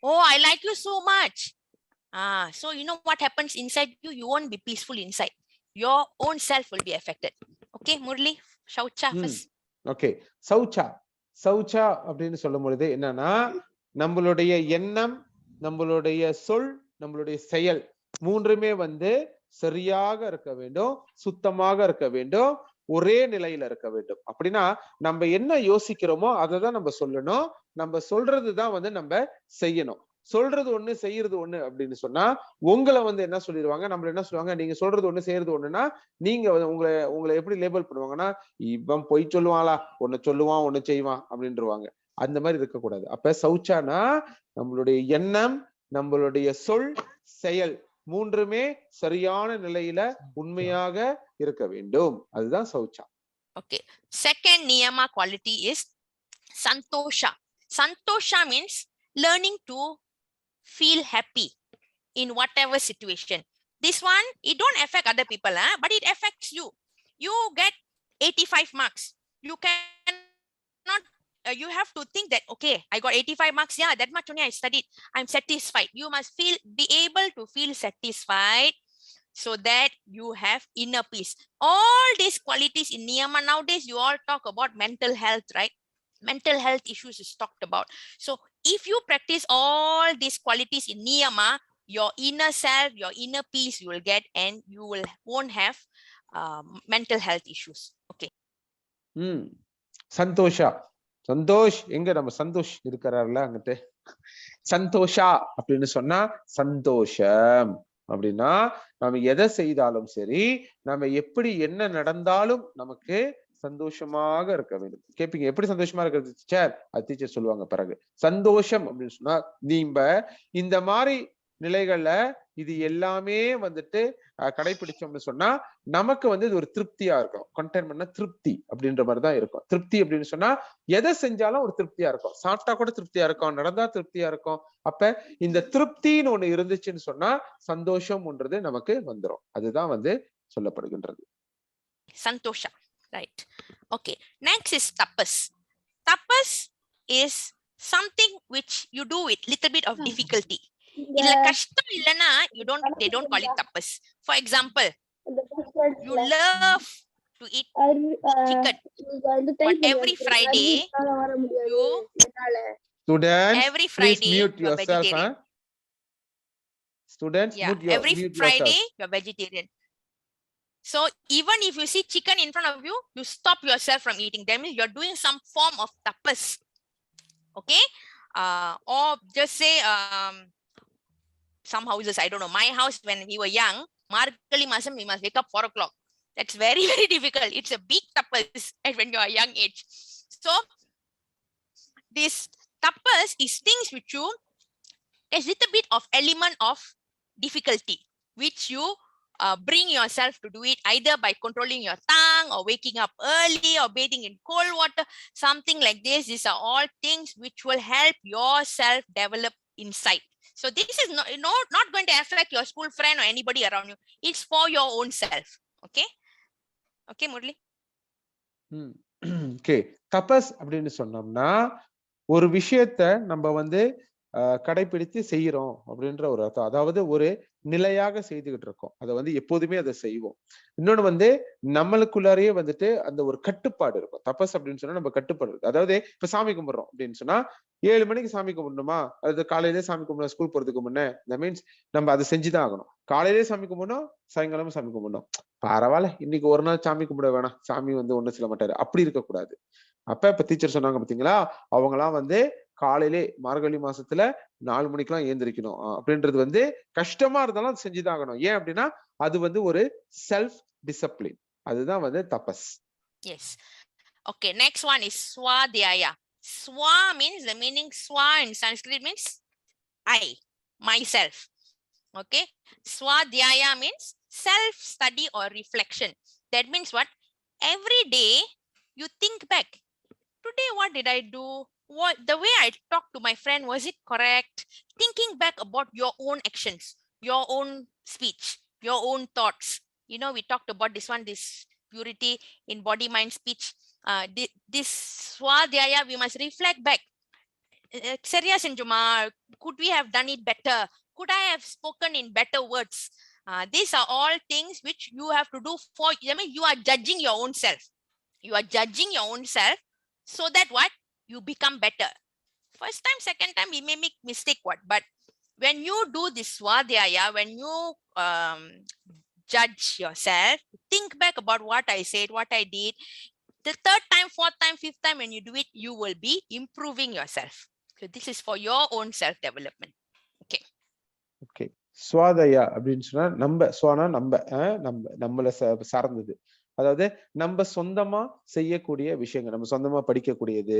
oh, I like you so much. So you know what happens inside you? You won't be peaceful inside. Your own self will be affected. Okay, Murli, Shaucha first. Okay, Saucha. Saucha அப்படின்னு சொல்லும் பொழுது என்னன்னா, நம்மளுடைய எண்ணம், நம்மளுடைய சொல், நம்மளுடைய செயல் மூன்றுமே வந்து சரியாக இருக்க வேண்டும், சுத்தமாக இருக்க வேண்டும், ஒரே நிலையில இருக்க வேண்டும். அப்படின்னா நம்ம என்ன யோசிக்கிறோமோ அதை தான் நம்ம சொல்லணும். நம்ம சொல்றதுதான் வந்து நம்ம செய்யணும். சொல்றது ஒண்ணு செய்யறது ஒண்ணு அப்படின்னு சொன்னா உங்களை வந்து என்ன சொல்லிடுவாங்க, நம்மள என்ன சொல்லுவாங்க, நீங்க சொல்றது ஒண்ணு செய்யறது ஒண்ணுன்னா நீங்க வந்து உங்களை எப்படி லேபிள் பண்ணுவாங்கன்னா, இவன் பொய் சொல்லுவாங்களா, ஒண்ணு சொல்லுவான் ஒண்ணு செய்வான் அப்படின்றவாங்க. அந்த மாதிரி இருக்கக்கூடாது. அப்ப சௌச்சானா நம்மளுடைய எண்ணம், நம்மளுடைய சொல், செயல் மூன்றுமே சரியான நிலையில உண்மையாக இருக்க வேண்டும். அதுதான் சௌச்சா. Okay. Second niyama quality is santosha. Santosha means learning to feel happy in whatever situation. This one, it don't affect other people, but it affects you. You get 85 marks. You cannot, you have to think that, okay, I got 85 marks. Yeah, that much only I studied. I'm satisfied. You must be able to feel satisfied so that you have inner peace. All these qualities in niyama nowadays, you all talk about mental health, right? Mental health issues is talked about. So if you practice all these qualities in niyama, your inner self, your inner peace you will get, and you won't have mental health issues. Okay. Santosha. Santhosh எங்க நம்ம சந்தோஷ் இருக்கிறார்ல அங்கிட்டு. சந்தோஷா அப்படின்னு சொன்னா சந்தோஷம் அப்படின்னா நம்ம எதை செய்தாலும் சரி, நம்ம எப்படி என்ன நடந்தாலும் நமக்கு சந்தோஷமாக இருக்க வேண்டும். கேப்பீங்க, எப்படி சந்தோஷமா இருக்கிறது டீச்சர்? அது டீச்சர் சொல்லுவாங்க பிறகு. சந்தோஷம் அப்படின்னு சொன்னா நீங்க இந்த மாதிரி நிலைகள்ல இது எல்லாமே வந்துட்டு கடைபிடிச்சோம்னு சொன்னா நமக்கு வந்து இது ஒரு திருப்தியா இருக்கும். கண்டென்ட்மெண்ட்னா திருப்தி அப்படின்ற மாதிரிதான் இருக்கும். திருப்தி அப்படின்னு சொன்னா எதை செஞ்சாலும் ஒரு திருப்தியா இருக்கும். சாப்பிட்டா கூட திருப்தியா இருக்கும், நடந்தா திருப்தியா இருக்கும். அப்ப இந்த திருப்தின்னு ஒண்ணு இருந்துச்சுன்னு சொன்னா சந்தோஷம்ன்றது நமக்கு வந்துடும். அதுதான் வந்து சொல்லப்படுகின்றது. Santosha, right? Okay. Next is tapas. Tapas is something which you do with little bit of difficulty. இல்ல கஷ்டம் இல்லனா they don't call it tapas. For example, you love to eat chicken, but every Friday you students every please Friday mute you're yourself, vegetarian. Students Every mute Friday yourself. you're vegetarian. So even if you see chicken in front of you, you stop yourself from eating. That means you're doing some form of tapas. Okay. Or just say some houses, I don't know, my house when we were young, Margali Masam, we must wake up 4 o'clock. That's very, very difficult. It's a big tapas when you're a young age. So this tapas is things which you, there's a little bit of element of difficulty, which you bring yourself to do it either by controlling your tongue or waking up early or bathing in cold water, something like this. These are all things which will help yourself develop insight. So this is not going to affect your school friend or anybody around you. It's for your own self. Okay. Okay, Murli. Okay. தபஸ் அப்படின்னு சொன்னோம்னா ஒரு விஷயத்த நம்ம வந்து கடைபிடித்து செய்யறோம் அப்படின்ற ஒரு அர்த்தம். அதாவது ஒரு நிலையாக செய்துகிட்டு இருக்கோம். அதை வந்து எப்போதுமே அதை செய்வோம். இன்னொன்னு வந்து நம்மளுக்குள்ளாரையே வந்துட்டு அந்த ஒரு கட்டுப்பாடு இருக்கும். தபஸ் அப்படின்னு சொன்னா நம்ம கட்டுப்பாடு இருக்கு. அதாவது இப்ப சாமி கும்பிடுறோம் அப்படின்னு சொன்னா 7 மணிக்கு சாமி கும்பிடணுமா, அது காலையிலே சாமி கும்பிடணும் ஸ்கூல் போறதுக்கு முன்ன, தட் மீன்ஸ் நம்ம அதை செஞ்சுதான் ஆகணும். காலையிலே சாமி கும்பிடணும், சாயங்காலமும் சாமி கும்பிடணும். பரவாயில்ல இன்னைக்கு ஒரு நாள் சாமி கும்பிட வேணாம், சாமி வந்து ஒண்ணும் சொல்ல மாட்டாரு, அப்படி இருக்கக்கூடாது. இப்ப டீச்சர் சொன்னாங்க பாத்தீங்களா, அவங்கலாம் வந்து காலையிலே மார்கழி மாசத்துல 4 மணிக்கெல்லாம் ஏந்திரிக்கணும் அப்படின்றது வந்து கஷ்டமா இருந்தாலும் அது செஞ்சுதான் ஆகணும். ஏன் அப்படின்னா அது வந்து ஒரு செல்ஃப் டிசிப்ளின். அதுதான் வந்து தபஸ். Yes. Okay, next one is swadhyaya. Swa means, the meaning swa in Sanskrit means I, myself. Okay. Swadhyaya means self study or reflection. That means what? Every day you think back. Today what did I do? What the way I talked to my friend, was it correct? Thinking back about your own actions, your own speech, your own thoughts. You know, we talked about this one, this purity in body, mind, speech. This swadhyaya, we must reflect back. Serious Juma, could we have done it better? Could I have spoken in better words? These are all things which you have to do for, I mean, you are judging your own self. You are judging your own self so that what? You become better. First time, second time, we may make mistake, what? But when you do this swadhyaya, when you judge yourself, think back about what I said, what I did. The third time, fourth time, fifth time, when you do it, you will be improving yourself. So this is for your own self-development. Okay. Okay. சுவாதயா அப்படின்னு சொன்னா நம்ம Tswana நம்மளை சார்ந்தது. அதாவது நம்ம சொந்தமா செய்யக்கூடிய விஷயங்கள், நம்ம சொந்தமா படிக்கக்கூடியது,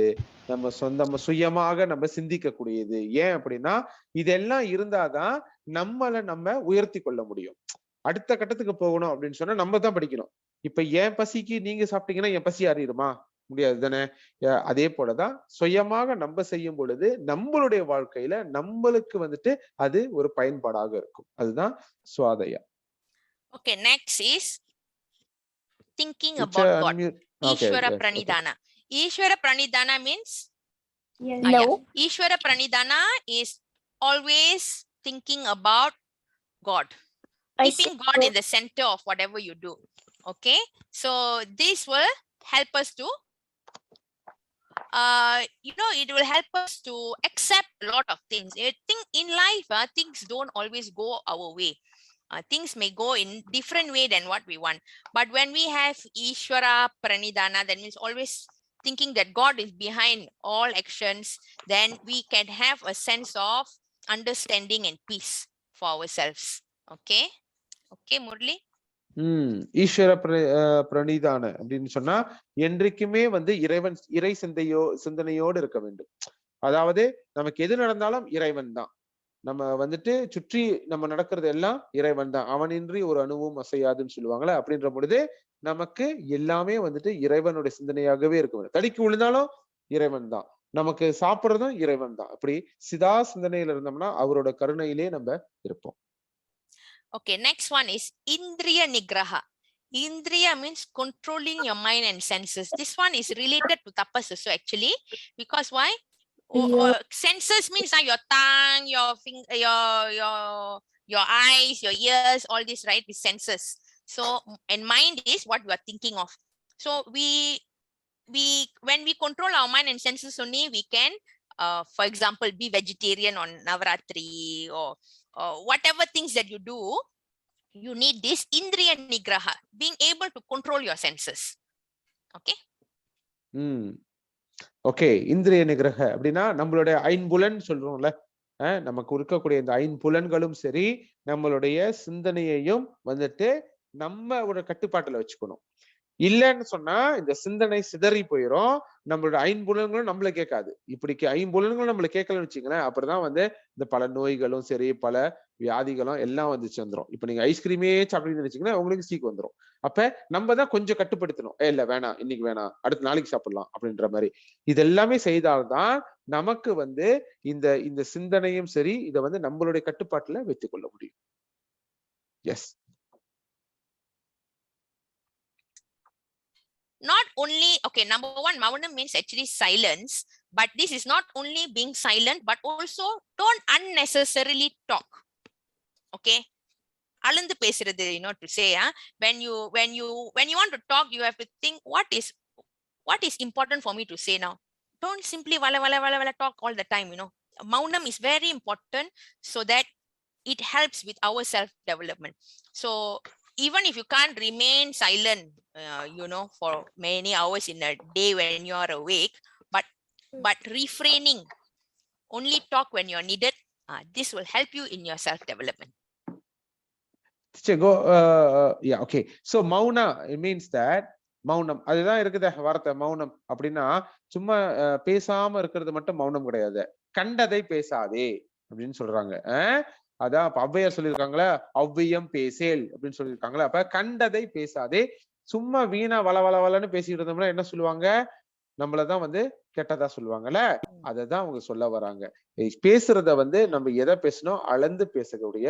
நம்ம சொந்தமா சுயமாக நம்ம சிந்திக்கக்கூடியது. ஏன் அப்படின்னா இதெல்லாம் இருந்தாதான் நம்மளை நம்ம உயர்த்தி கொள்ள முடியும். அடுத்த கட்டத்துக்கு போகணும் அப்படின்னு சொன்னா நம்ம தான் படிக்கணும். இப்ப என் பசிக்கு நீங்க சாப்பிட்டீங்கன்னா என் பசி அறியுமா? முடியாது தானே? அதே போலதான் சுயமாக நம்ம செய்யும் பொழுது நம்மளுடைய வாழ்க்கையில நம்மளுக்கு வந்துட்டு அது ஒரு பயன்பாடாக இருக்கும். அதுதான் சுவாதயா. Okay, next is thinking about God. Ishvara Pranidhana. Ishvara Pranidhana means? Yes. No. Ishvara Pranidhana is always thinking about God. Keeping God in the center of whatever you do. Okay. So this will help us to, it will help us to accept a lot of things. I think in life, things don't always go our way. Things may go in different way than what we want. But when we have Ishvara Pranidhana, that means always thinking that God is behind all actions, then we can have a sense of understanding and peace for ourselves. Okay. Okay, Murli. ஈஸ்வர பிரணிதான அப்படின்னு சொன்னா என்றைக்குமே இறை சிந்தனையோடு இருக்க வேண்டும். அதாவது நமக்கு எது நடந்தாலும் இறைவன் தான். நம்ம சுற்றி நம்ம நடக்கிறது எல்லாம் இறைவன் தான். அவனின்றி ஒரு அணுவும் அசையாதுன்னு சொல்லுவாங்களே. அப்படின்ற பொழுது நமக்கு எல்லாமே இறைவனுடைய சிந்தனையாகவே இருக்க வேண்டும். தடிக்கு விழுந்தாலும் இறைவன் தான். நமக்கு சாப்பிடுறதும் இறைவன் தான். அப்படி சிதா சிந்தனையில இருந்தோம்னா அவரோட கருணையிலே நம்ம இருப்போம். Okay, next one is Indriya Nigraha. Indriya means controlling your mind and senses. This one is related to tapas also actually. Because why? Senses means your tongue, your finger, your eyes, your ears, all this, right? Is senses. So, and mind is what you are thinking of. So when we control our mind and senses only, we can, for example, be vegetarian on Navaratri or whatever things that you do, you need this Indriya Nigraha, being able to control your senses. Okay. Okay. இந்திரிய நிகிரக அப்படின்னா நம்மளுடைய ஐம்புலன் சொல்றோம்ல. நமக்கு இருக்கக்கூடிய இந்த ஐம்புலன்களும் சரி, நம்மளுடைய சிந்தனையையும் நம்ம ஒரு கட்டுப்பாட்டுல வச்சுக்கணும். இல்லைன்னு சொன்னா இந்த சிந்தனை சிதறி போயிடும். நம்மளோட ஐம்புலன்களும் நம்மள கேட்காது. இப்படி ஐம்புலன்களும் நம்மள கேட்கலன்னு வச்சுங்களேன், அப்புறம்தான் இந்த பல நோய்களும் சரி, பல வியாதிகளும் எல்லாம் வந்துடும். இப்ப நீங்க ஐஸ்கிரீமே சாப்பிட்டீங்கன்னு வச்சுங்கன்னா உங்களுக்கு சீக்கு வந்துடும். அப்ப நம்ம தான் கொஞ்சம் கட்டுப்படுத்தணும். இல்ல வேணாம், இன்னைக்கு வேணாம், அடுத்த நாளைக்கு சாப்பிடலாம் அப்படின்ற மாதிரி. இதெல்லாமே செய்தால்தான் நமக்கு இந்த சிந்தனையும் சரி, இதை நம்மளுடைய கட்டுப்பாட்டுல வைத்துக் கொள்ள முடியும். S. Not only, okay, number one, Maunam means actually silence, but this is not only being silent, but also don't unnecessarily talk. Okay. Alandu pesiradu, to say, when you want to talk, you have to think what is important for me to say now. Don't simply wala talk all the time, Maunam is very important so that it helps with our self-development. So even if you can't remain silent, for many hours in a day when you are awake, but refraining, only talk when you're needed, this will help you in your self-development. Yeah, okay. So mauna, it means that மௌனம், அதுதான் இருக்குது வார்த்தை மௌனம் அப்படின்னா. சும்மா பேசாம இருக்கிறது மட்டும் மௌனம் கிடையாது. கண்டதை பேசாதே அப்படின்னு சொல்றாங்க. அதான் ஔவையார் சொல்லியிருக்காங்களா, ஔவையம் பேசேல் அப்படின்னு சொல்லியிருக்காங்களா. அப்ப கண்டதை பேசாதே. சும்மா வீணா வளன்னு பேசிட்டு இருந்தோம்னா என்ன சொல்லுவாங்க, நம்மளதான் கெட்டதா சொல்லுவாங்கல்ல. அததான் அவங்க சொல்ல வராங்க. பேசுறத நம்ம எதை பேசணும், அளந்து பேசக்கூடிய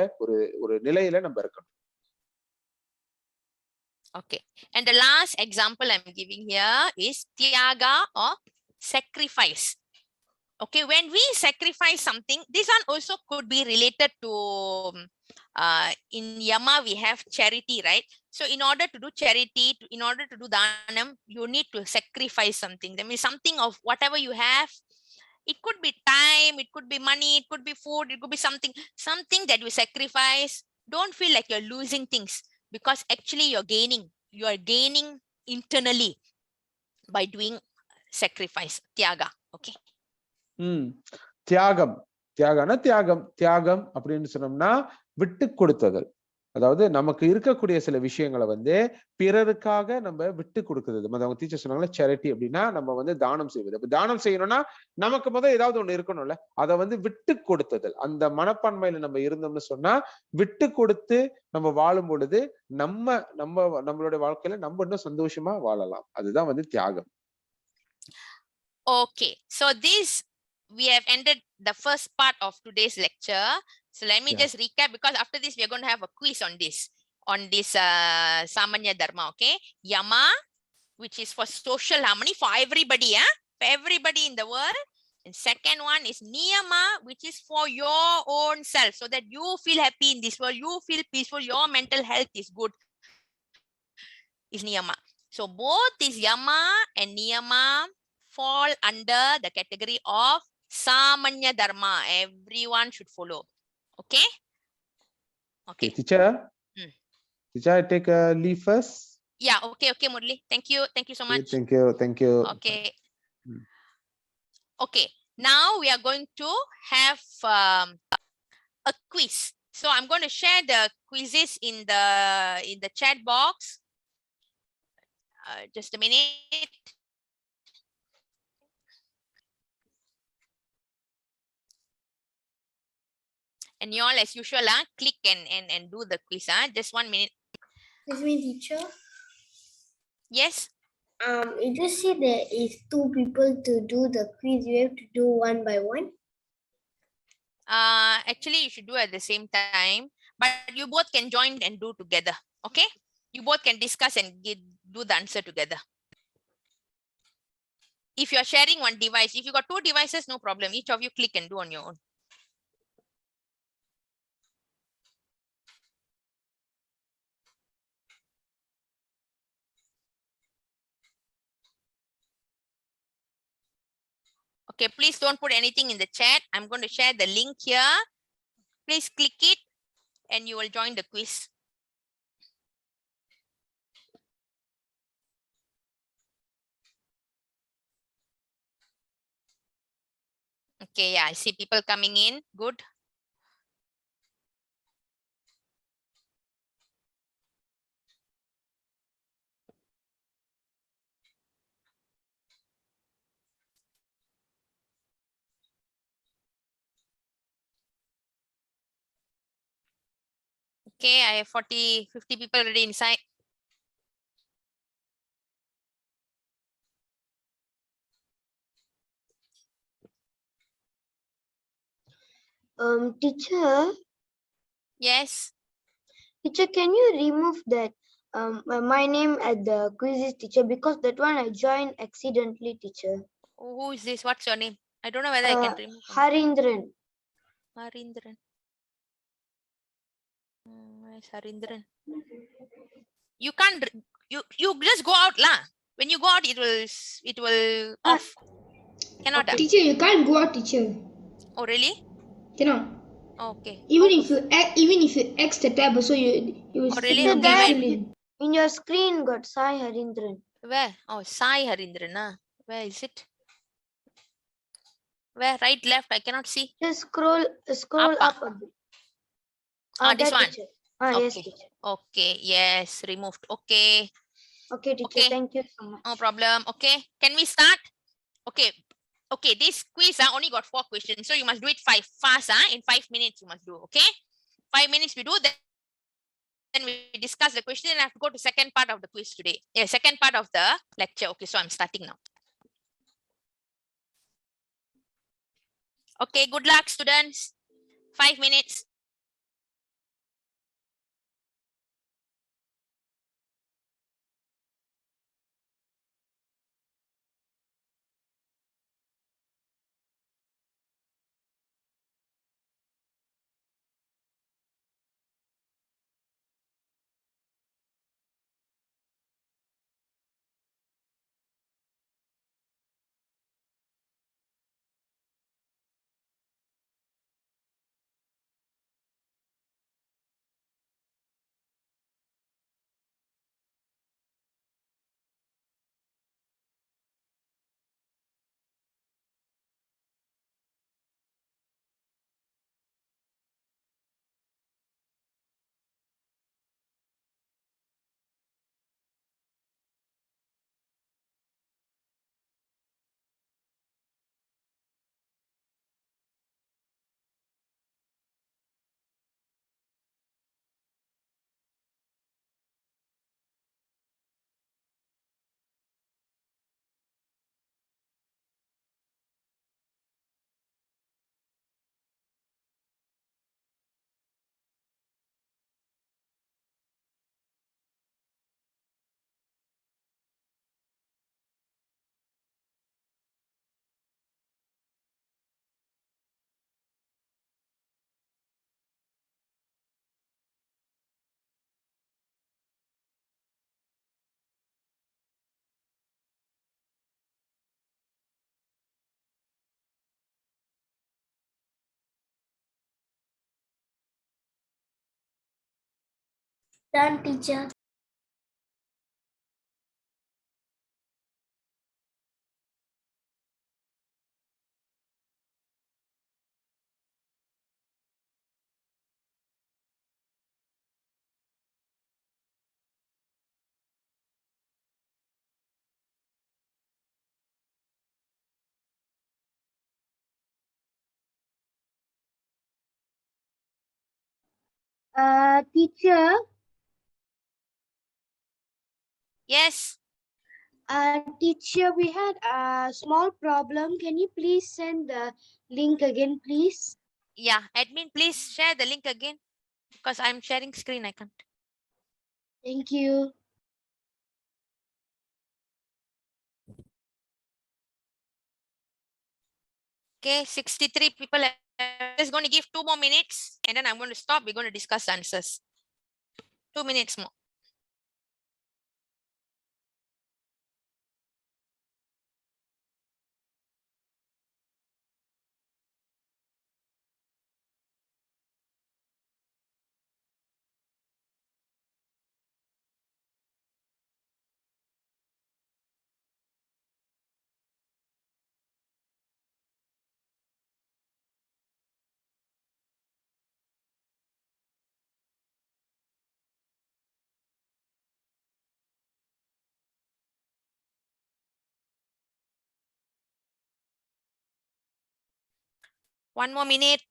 ஒரு நிலையில நம்ம இருக்கணும். Okay, and the last example I'm giving here is Tyaga or sacrifice. Okay, when we sacrifice something, this one also could be related to, in Yama we have charity, right? So in order to do charity, in order to do dhanam, you need to sacrifice something. That means something of whatever you have, It could be time, it could be money, it could be food, it could be something that you sacrifice. Don't feel like you're losing things, because actually you're gaining. You are gaining internally by doing sacrifice, tyaga. Okay. தியாகம் தியாகம் அப்படின்னு சொன்னோம்னா விட்டு கொடுத்தது. அதாவது நமக்கு இருக்கக்கூடிய சில விஷயங்களை வந்து பிறருக்காக நம்ம விட்டு கொடுக்குறது. அவங்க டீச்சர் சொன்னாங்களே சேரிட்டி அப்படின்னா நம்ம வந்து தானம் செய்வது. அப்ப தானம் செய்யணும்னா நமக்கு முதல் ஏதாவது ஒண்ணு இருக்கணும்ல, அதை வந்து விட்டு கொடுத்தது. அந்த மனப்பான்மையில நம்ம இருந்தோம்னு சொன்னா விட்டு கொடுத்து நம்ம வாழும் பொழுது நம்மளுடைய வாழ்க்கையில நம்ம இன்னும் சந்தோஷமா வாழலாம். அதுதான் வந்து தியாகம். Okay, so we have ended the first part of today's lecture. So let me just recap, because after this we are going to have a quiz on this Samanya Dharma. Okay, Yama, which is for social harmony for everybody, for everybody in the world. And second one is Niyama, which is for your own self, so that you feel happy in this world, you feel peaceful, your mental health is good, is Niyama. So both is Yama and Niyama fall under the category of Samanya Dharma. Everyone should follow. Okay? Okay. Teacher? Teacher, I take a leave first? Yeah, okay, Murli. Thank you so much. Thank you. Okay. Okay, now we are going to have a quiz. So I'm going to share the quizzes in the chat box. Just a minute. And you all, as usual, click and do the quiz. Just 1 minute. Excuse me, teacher. Yes. You just see there is 2 people to do the quiz. You have to do one by one. Actually, you should do at the same time, but you both can join and do together. Okay? You both can discuss and do the answer together. If you are sharing one device, if you got 2 devices, no problem. Each of you click and do on your own. Okay, please don't put anything in the chat. I'm going to share the link here. Please click it and you will join the quiz. Okay, yeah, I see people coming in. Good. Okay, I have 50 people already inside. Teacher. Yes. Teacher, can you remove that my name at the quizzes, teacher, because that one I joined accidentally, teacher. Who is this? What's your name? I don't know whether I can remove. Harindran. Harindran. Where's Harindran? You can't. You just go out, lah. When you go out, it will off. Cannot. Okay. Teacher, you can't go out, teacher. Oh, really? Cannot. Okay. Even if you X the tab, so you will really? still Okay, in your screen got Sai Harindran. Where? Oh, Sai Harindran. Where is it? Where? Right, left? I cannot see. Just scroll up a bit. This one. Teacher. Okay. Yes, teacher. Okay. Yes, removed. Okay. Okay, teacher. Okay. Thank you so much. No problem. Okay. Can we start? Okay. Okay. This quiz only got 4 questions, so you must do it fast. In 5 minutes you must do. Okay. 5 minutes we do. Then we discuss the question, and I have to go to second part of the quiz today. Yeah, second part of the lecture. Okay. So I'm starting now. Okay. Good luck, students. 5 minutes. Done, teacher. Teacher, Yes. teacher, we had a small problem. Can you please send the link again, please? Yeah. Admin, please share the link again because I'm sharing screen. I can't. Thank you. Okay. 63 people. Just going to give 2 more minutes and then I'm going to stop. We're going to discuss answers. 2 minutes more. One more minute.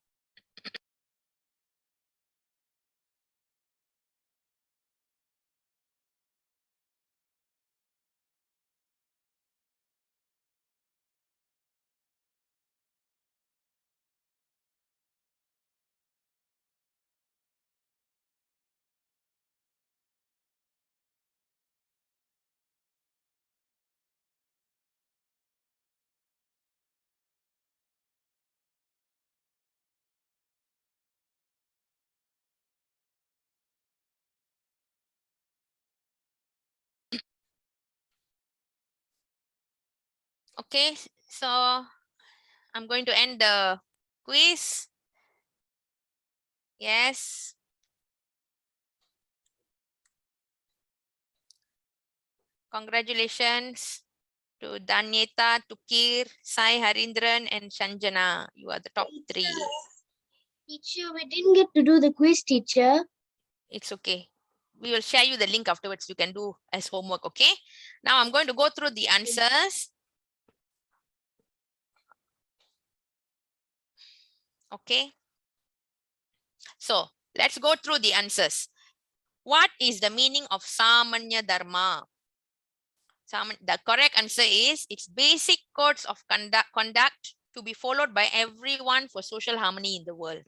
Okay. So I'm going to end the quiz. Yes. Congratulations to Danyeta, Tukir, Sai Harindran, and Shanjana. You are the top 3. Teacher, we didn't get to do the quiz, teacher. It's okay. We will share you the link afterwards. You can do as homework. Okay. Now I'm going to go through the answers. Okay. So let's go through the answers. What is the meaning of Samanya Dharma? The correct answer is it's basic codes of conduct to be followed by everyone for social harmony in the world.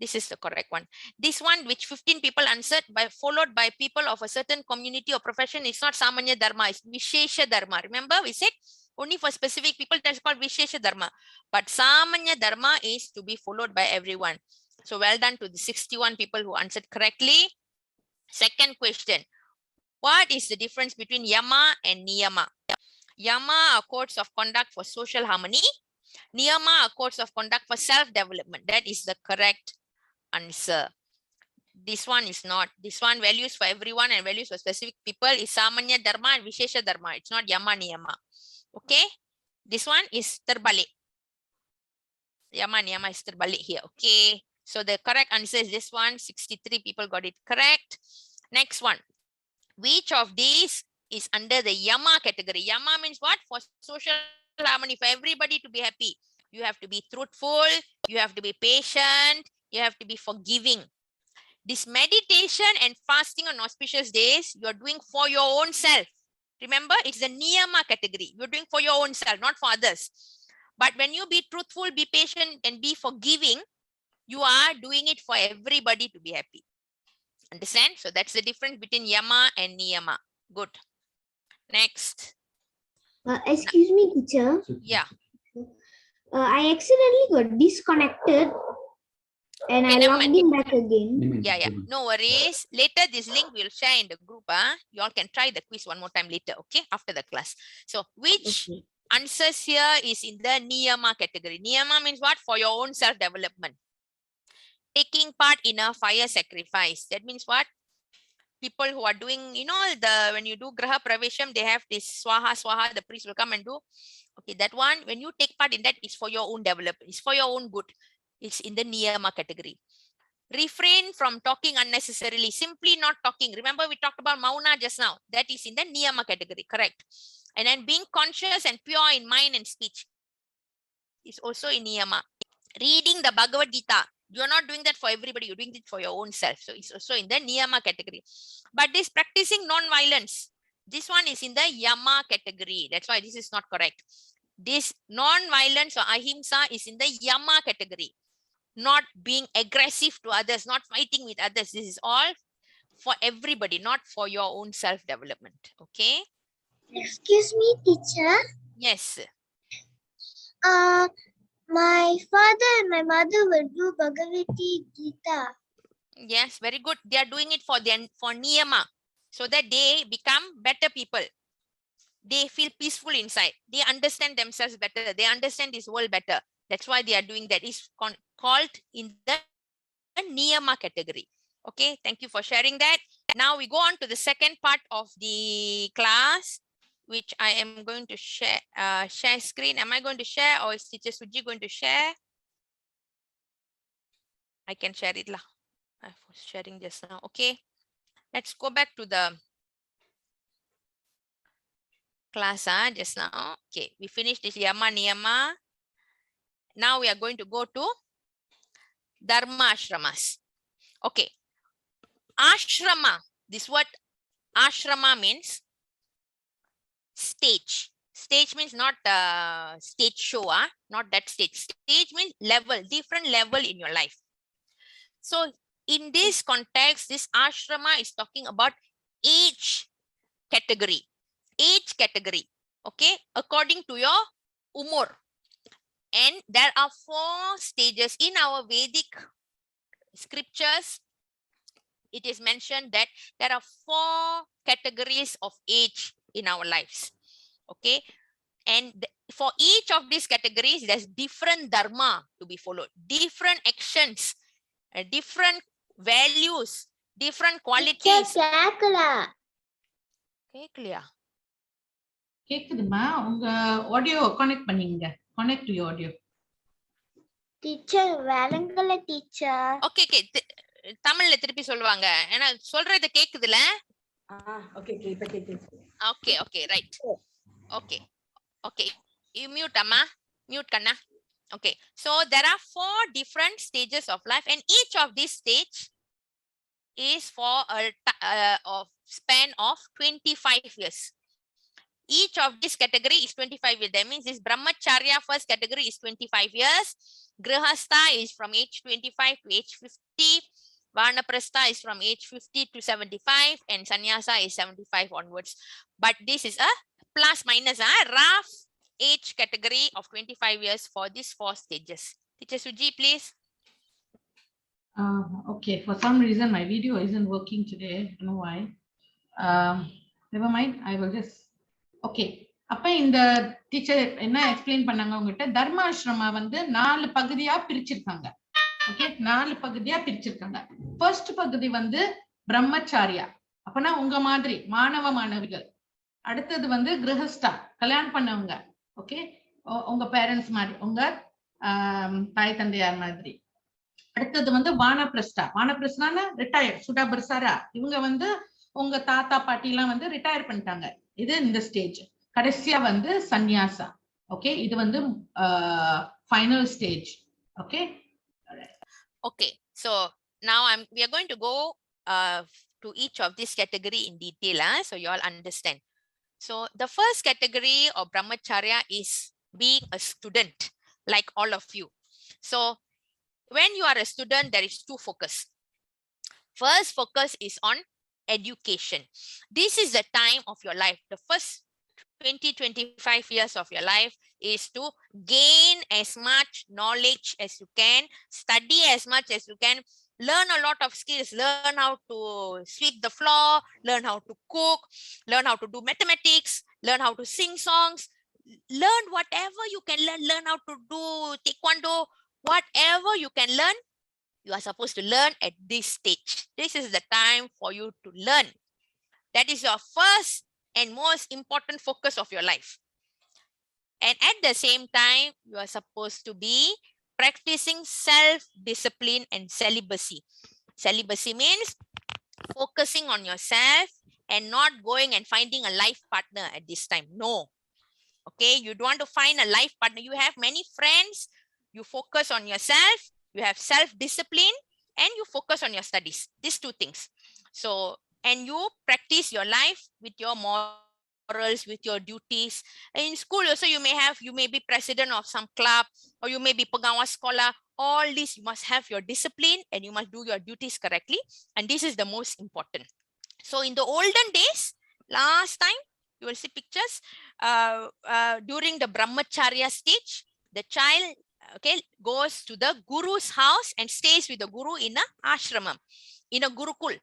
This is the correct one. This one, which 15 people answered, followed by people of a certain community or profession, is not Samanya Dharma, it's Vishesha Dharma. Remember, we said only for specific people, that's called Vishesha Dharma. But Samanya Dharma is to be followed by everyone. So well done to the 61 people who answered correctly. Second question. What is the difference between Yama and Niyama? Yama are codes of conduct for social harmony. Niyama are codes of conduct for self-development. That is the correct answer. This one is not. This one, values for everyone and values for specific people, is Samanya Dharma and Vishesha Dharma. It's not Yama Niyama. Okay. This one is terbalik. Yama Niyama is terbalik here. Okay. So the correct answer is this one. 63 people got it correct. Next one. Which of these is under the Yama category? Yama means what? For social harmony, for everybody to be happy. You have to be truthful. You have to be patient. You have to be forgiving. This meditation and fasting on auspicious days, you're doing for your own self. Remember, it's the Niyama category. You're doing for your own self, not for others. But when you be truthful, be patient, and be forgiving, you are doing it for everybody to be happy. Understand? So that's the difference between Yama and Niyama. Good. Next. Excuse me, teacher. Yeah. I accidentally got disconnected and Okay, I never logged mind. in back again. Yeah. No worries. Later, this link we'll share in the group. You all can try the quiz one more time later, okay? After the class. So which answers here is in the Niyama category? Niyama means what? For your own self-development. Taking part in a fire sacrifice. That means what? people who are doing, you know, when you do Graha Pravesham, they have this Swaha, the priest will come and do. Okay, that one, when you take part in that, it's for your own development, it's for your own good. It's in the Niyama category. Refrain from talking unnecessarily, simply not talking. Remember, we talked about Mauna just now. That is in the Niyama category, correct? And then being conscious and pure in mind and speech is also in Niyama. Reading the Bhagavad Gita, you're not doing that for everybody, you're doing it for your own self. So it's also in the Niyama category. But this practicing non-violence, this one is in the Yama category. That's why this is not correct. This non-violence or ahimsa is in the Yama category. Not being aggressive to others, not fighting with others. This is all for everybody, not for your own self-development. Okay? Excuse me, teacher. Yes. My father and my mother will do Bhagavad Gita. Yes, very good. They are doing it for Niyama, so that they become better people. They feel peaceful inside. They understand themselves better. They understand this world better. That's why they are doing that. It's called in the Niyama category. Okay, thank you for sharing that. Now we go on to the second part of the class, which I am going to share screen. Am I going to share, or is Teacher Suji going to share? I can share it lah. I was sharing just now. Okay, let's go back to the class just now. Okay, we finished this Yama Niyama. Now we are going to go to Dharma Ashramas. Okay, Ashrama. This word Ashrama means stage. Stage means not stage show, not that stage. Stage means level, different level in your life. So in this context, this ashrama is talking about age category. Age category, okay, according to your umur. And there are 4 stages in our Vedic scriptures. It is mentioned that there are 4 categories of age in our lives. Okay, and for each of these categories, there's different dharma to be followed, different actions, different values, different qualities. Okay, clear? கேக்குதுமா உங்க audio connect பண்ணீங்க connect to audio teacher வேலங்கல teacher okay தமிழ்ல திருப்பி சொல்லுவாங்க ஏன்னா சொல்றது கேக்குதுல ஓகே இப்ப கேக்குது okay right okay you mute amma mute kanna. Okay, so there are 4 different stages of life, and each of these stage is for a span of 25 years. Each of this category is 25 years. That means this brahmacharya first category is 25 years. Grihastha is from age 25 to age 50. Vanaprastha is from age 50 to 75, and sannyasa is 75 onwards. But this is a plus minus rough age category of 25 years for these 4 stages. Teacher Suji, please. Okay, for some reason my video isn't working today. I don't know why. Never mind, I will just okay. அப்ப இந்த teacher என்ன explain பண்ணாங்க உங்ககிட்ட தர்ம ஆசிரமா வந்து 4 பகுதியா பிரிச்சிருக்காங்க. Okay, 4 பகுதியா பிரிச்சிருக்காங்க. ஃபர்ஸ்ட் பகுதி வந்து பிரம்மச்சாரியா, அப்பனா உங்க மாதிரி மாணவ மாணவிகள். அடுத்தது வந்து கிரகஸ்தா, கல்யாணம் பண்ணவங்க. ஓகே, உங்க பேரண்ட்ஸ் மாதிரி, உங்க தாய் தந்தையார் மாதிரி. அடுத்தது வந்து வானப்பிரஸ்தா, வானப்பிரஸ்தான ரிட்டையர் சுடாபர்சாரா, இவங்க வந்து உங்க தாத்தா பாட்டி எல்லாம் வந்து ரிட்டையர் பண்ணிட்டாங்க. இது இந்த ஸ்டேஜ். கடைசியா வந்து சந்நியாசா. ஓகே, இது வந்து final stage. Okay, so now we are going to go to each of this category in detail, so you all understand. So the first category of brahmacharya is being a student, like all of you. So when you are a student, there is 2 focus. First focus is on education. This is the time of your life. The first 20-25 years of your life is to gain as much knowledge as you can, study as much as you can, learn a lot of skills, learn how to sweep the floor, learn how to cook, learn how to do mathematics, learn how to sing songs, learn whatever you can learn how to do taekwondo, whatever you can learn. You are supposed to learn at this stage. This is the time for you to learn. That is your first and most important focus of your life. And at the same time, you are supposed to be practicing self-discipline and celibacy. Celibacy means focusing on yourself and not going and finding a life partner at this time. No. Okay, you don't want to find a life partner. You have many friends. You focus on yourself. You have self-discipline and you focus on your studies. These two things. So, and you practice your life with your morals, with your duties. In school also, you may be president of some club, or you may be pengawas sekolah. All this, you must have your discipline and you must do your duties correctly. And this is the most important. So in the olden days, last time, you will see pictures during the brahmacharya stage, the child goes to the guru's house and stays with the guru in a ashramam, in a gurukul.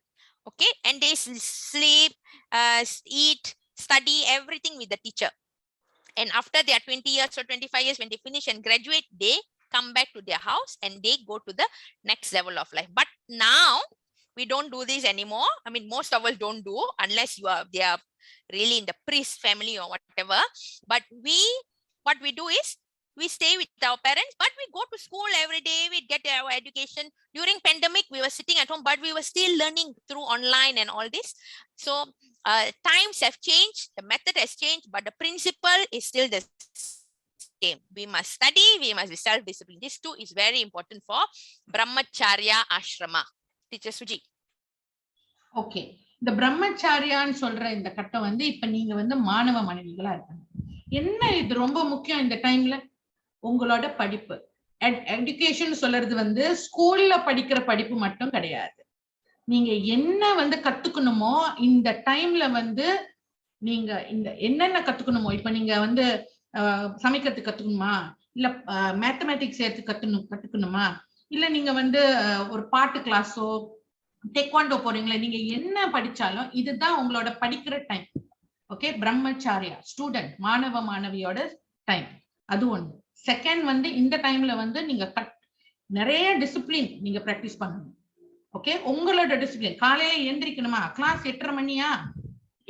Okay, and they sleep, eat, study, everything with the teacher. And after they are 20 years or 25 years, when they finish and graduate, they come back to their house and they go to the next level of life. But now we don't do this anymore. I mean, most of us don't do unless they are really in the priest family or whatever. But what we do is we stay with our parents, but we go to school every day. We get our education. During pandemic, we were sitting at home, but we were still learning through online and all this. So times have changed, the method has changed, but the principle is still the same. We must study, we must be self-disciplined. This too is very important for brahmacharya ashrama. Teacher Suji. Okay, இந்த பிரம்மச்சாரியான்னு சொல்ற இந்த கட்டம் வந்து இப்ப நீங்க வந்து மாணவ மாணவிகளா இருக்காங்க. என்ன இது ரொம்ப முக்கியம் இந்த டைம்ல? உங்களோட படிப்பு. எஜுகேஷன் சொல்றது வந்து ஸ்கூல்ல படிக்கிற படிப்பு மட்டும் கிடையாது. நீங்க என்ன வந்து கத்துக்கணுமோ இந்த டைம்ல வந்து நீங்க இந்த என்னென்ன கத்துக்கணுமோ, இப்ப நீங்க வந்து சமைக்கிறதுக்கு கத்துக்கணுமா, இல்ல மேத்தமேட்டிக்ஸ் எடுத்து கத்துக்கணுமா, இல்ல நீங்க வந்து ஒரு பாட்டு கிளாஸோ டெக்வாண்டோ போறீங்களா, நீங்க என்ன படிச்சாலும் இதுதான் உங்களோட படிக்கிற டைம். ஓகே, பிரம்மச்சாரியா ஸ்டூடெண்ட் மாணவ மாணவியோட டைம். அது ஒண்ணு. செகண்ட் வந்து இந்த டைம்ல வந்து நீங்க நிறைய டிசிப்ளின் நீங்க பிராக்டிஸ் பண்ணணும். ஓகே, உங்களோட டிசிப்ளின். காலையில எந்திரிக்கணுமா, கிளாஸ் 8:30 மணியா,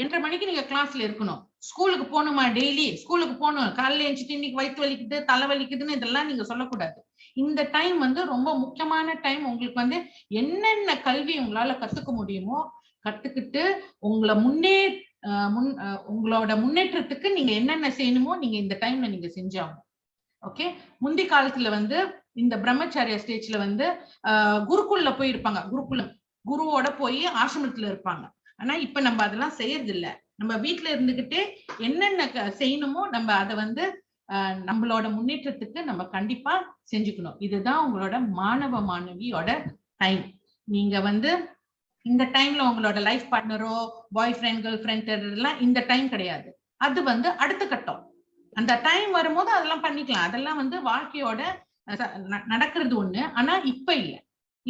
8:30 மணிக்கு நீங்க கிளாஸ்ல இருக்கணும். ஸ்கூலுக்கு போகணுமா, டெய்லி ஸ்கூலுக்கு போகணும். காலையில எழுந்துட்டு இன்னைக்கு வயிற்று வலிக்குது, தலை வலிக்குதுன்னு இதெல்லாம் நீங்க சொல்லக்கூடாது. இந்த டைம் வந்து ரொம்ப முக்கியமான டைம். உங்களுக்கு வந்து என்னென்ன கல்வி உங்களால கத்துக்க முடியுமோ கத்துக்கிட்டு உங்களை உங்களோட முன்னேற்றத்துக்கு நீங்க என்னென்ன செய்யணுமோ நீங்க இந்த டைம்ல நீங்க செஞ்சாகும். ஓகே, முந்தி காலத்துல வந்து இந்த பிரம்மச்சாரிய ஸ்டேஜ்ல வந்து குருக்குள்ள போய் இருப்பாங்க. குருவோட போய் ஆசிரமத்துல இருப்பாங்க. ஆனா இப்ப நம்ம அதெல்லாம் செய்யறது இல்ல. நம்ம வீட்டுல இருந்துகிட்டே என்னென்ன செய்யணுமோ நம்ம அதை வந்து நம்மளோட முன்னேற்றத்துக்கு நம்ம கண்டிப்பா செஞ்சுக்கணும். இதுதான் உங்களோட மாணவ மாணவியோட டைம். நீங்க வந்து இந்த டைம்ல உங்களோட லைஃப் பார்ட்னரோ பாய் ஃப்ரெண்ட் கேர்ள் ஃப்ரெண்ட் எல்லாம் இந்த டைம் கிடையாது. அது வந்து அடுத்த கட்டம். அந்த டைம் வரும்போது அதெல்லாம் பண்ணிக்கலாம். அதெல்லாம் வந்து வாழ்க்கையோட நடக்கிறது ஒண்ணு. ஆனா இப்ப இல்ல.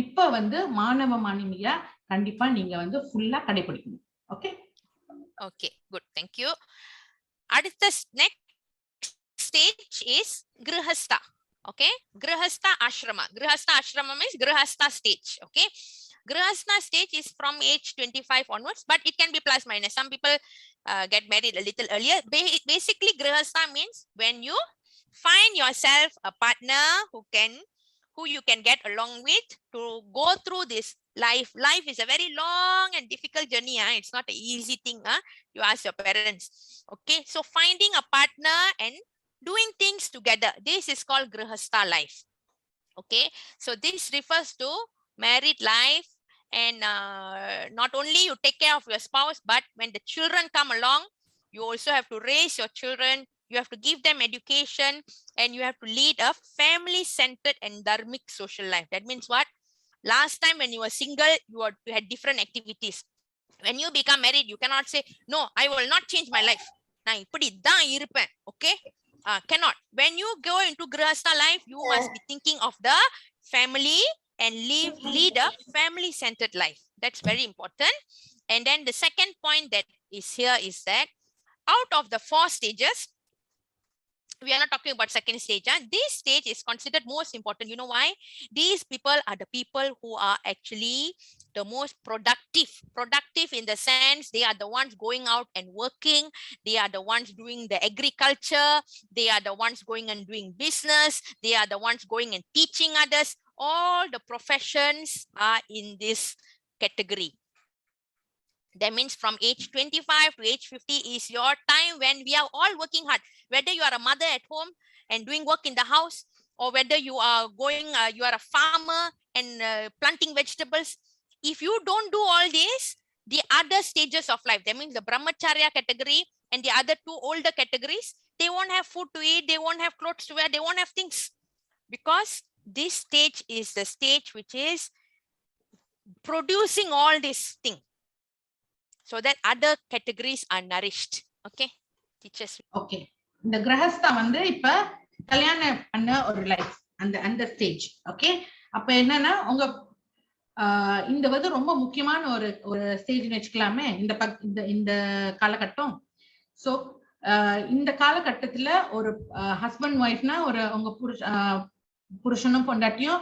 இப்ப வந்து மாணவ மாணவியா கண்டிப்பா நீங்க வந்து ஃபுல்லா கடைபிடிக்கணும். Okay okay, good, thank you. அடுத்த next stage is grihastha. Okay, grihastha ashrama. Grihastha ashrama means grihastha stage. Okay, grihastha stage is from age 25 onwards, but it can be plus minus. Some people get married a little earlier. Basically, grihastha means when you find yourself a partner who you can get along with to go through this life. Life is a very long and difficult journey. It's not an easy thing. You ask your parents. Okay, so finding a partner and doing things together, this is called grihastha life. Okay, so this refers to married life, and not only you take care of your spouse, but when the children come along, you also have to raise your children. You have to give them education, and you have to lead a family-centered and dharmic social life. That means what? Last time when you were single, you had different activities. When you become married, you cannot say, no, I will not change my life. Okay? Cannot. When you go into grihastha life, you must be thinking of the family and lead a family-centered life. That's very important. And then the second point that is here is that out of the 4 stages, We are not talking about second stage. This stage is considered most important. You know why? These people are the people who are actually the most productive. Productive in the sense they are the ones going out and working. They are the ones doing the agriculture. They are the ones going and doing business. They are the ones going and teaching others. All the professions are in this category. That means from age 25 to age 50 is your time when we are all working hard. Whether you are a mother at home and doing work in the house, or whether you are going, you are a farmer and planting vegetables. If you don't do all this, the other stages of life, that means the brahmacharya category and the other two older categories, they won't have food to eat, they won't have clothes to wear, they won't have things. Because this stage is the stage which is producing all this thing, so that other categories are nourished. Okay, teachers. Okay. இந்த கிரகஸ்தா வந்து இப்ப கல்யாணம் பண்ண ஒரு life அந்த stage. Okay, அப்ப என்னன்னா உங்க இந்த வந்து ரொம்ப முக்கியமான ஒரு ஸ்டேஜ்னு வச்சுக்கலாமே இந்த காலகட்டம். சோ இந்த காலகட்டத்துல ஒரு ஹஸ்பண்ட் ஒய்ஃப்னா ஒரு உங்க புருஷனும் பொண்டாட்டியும்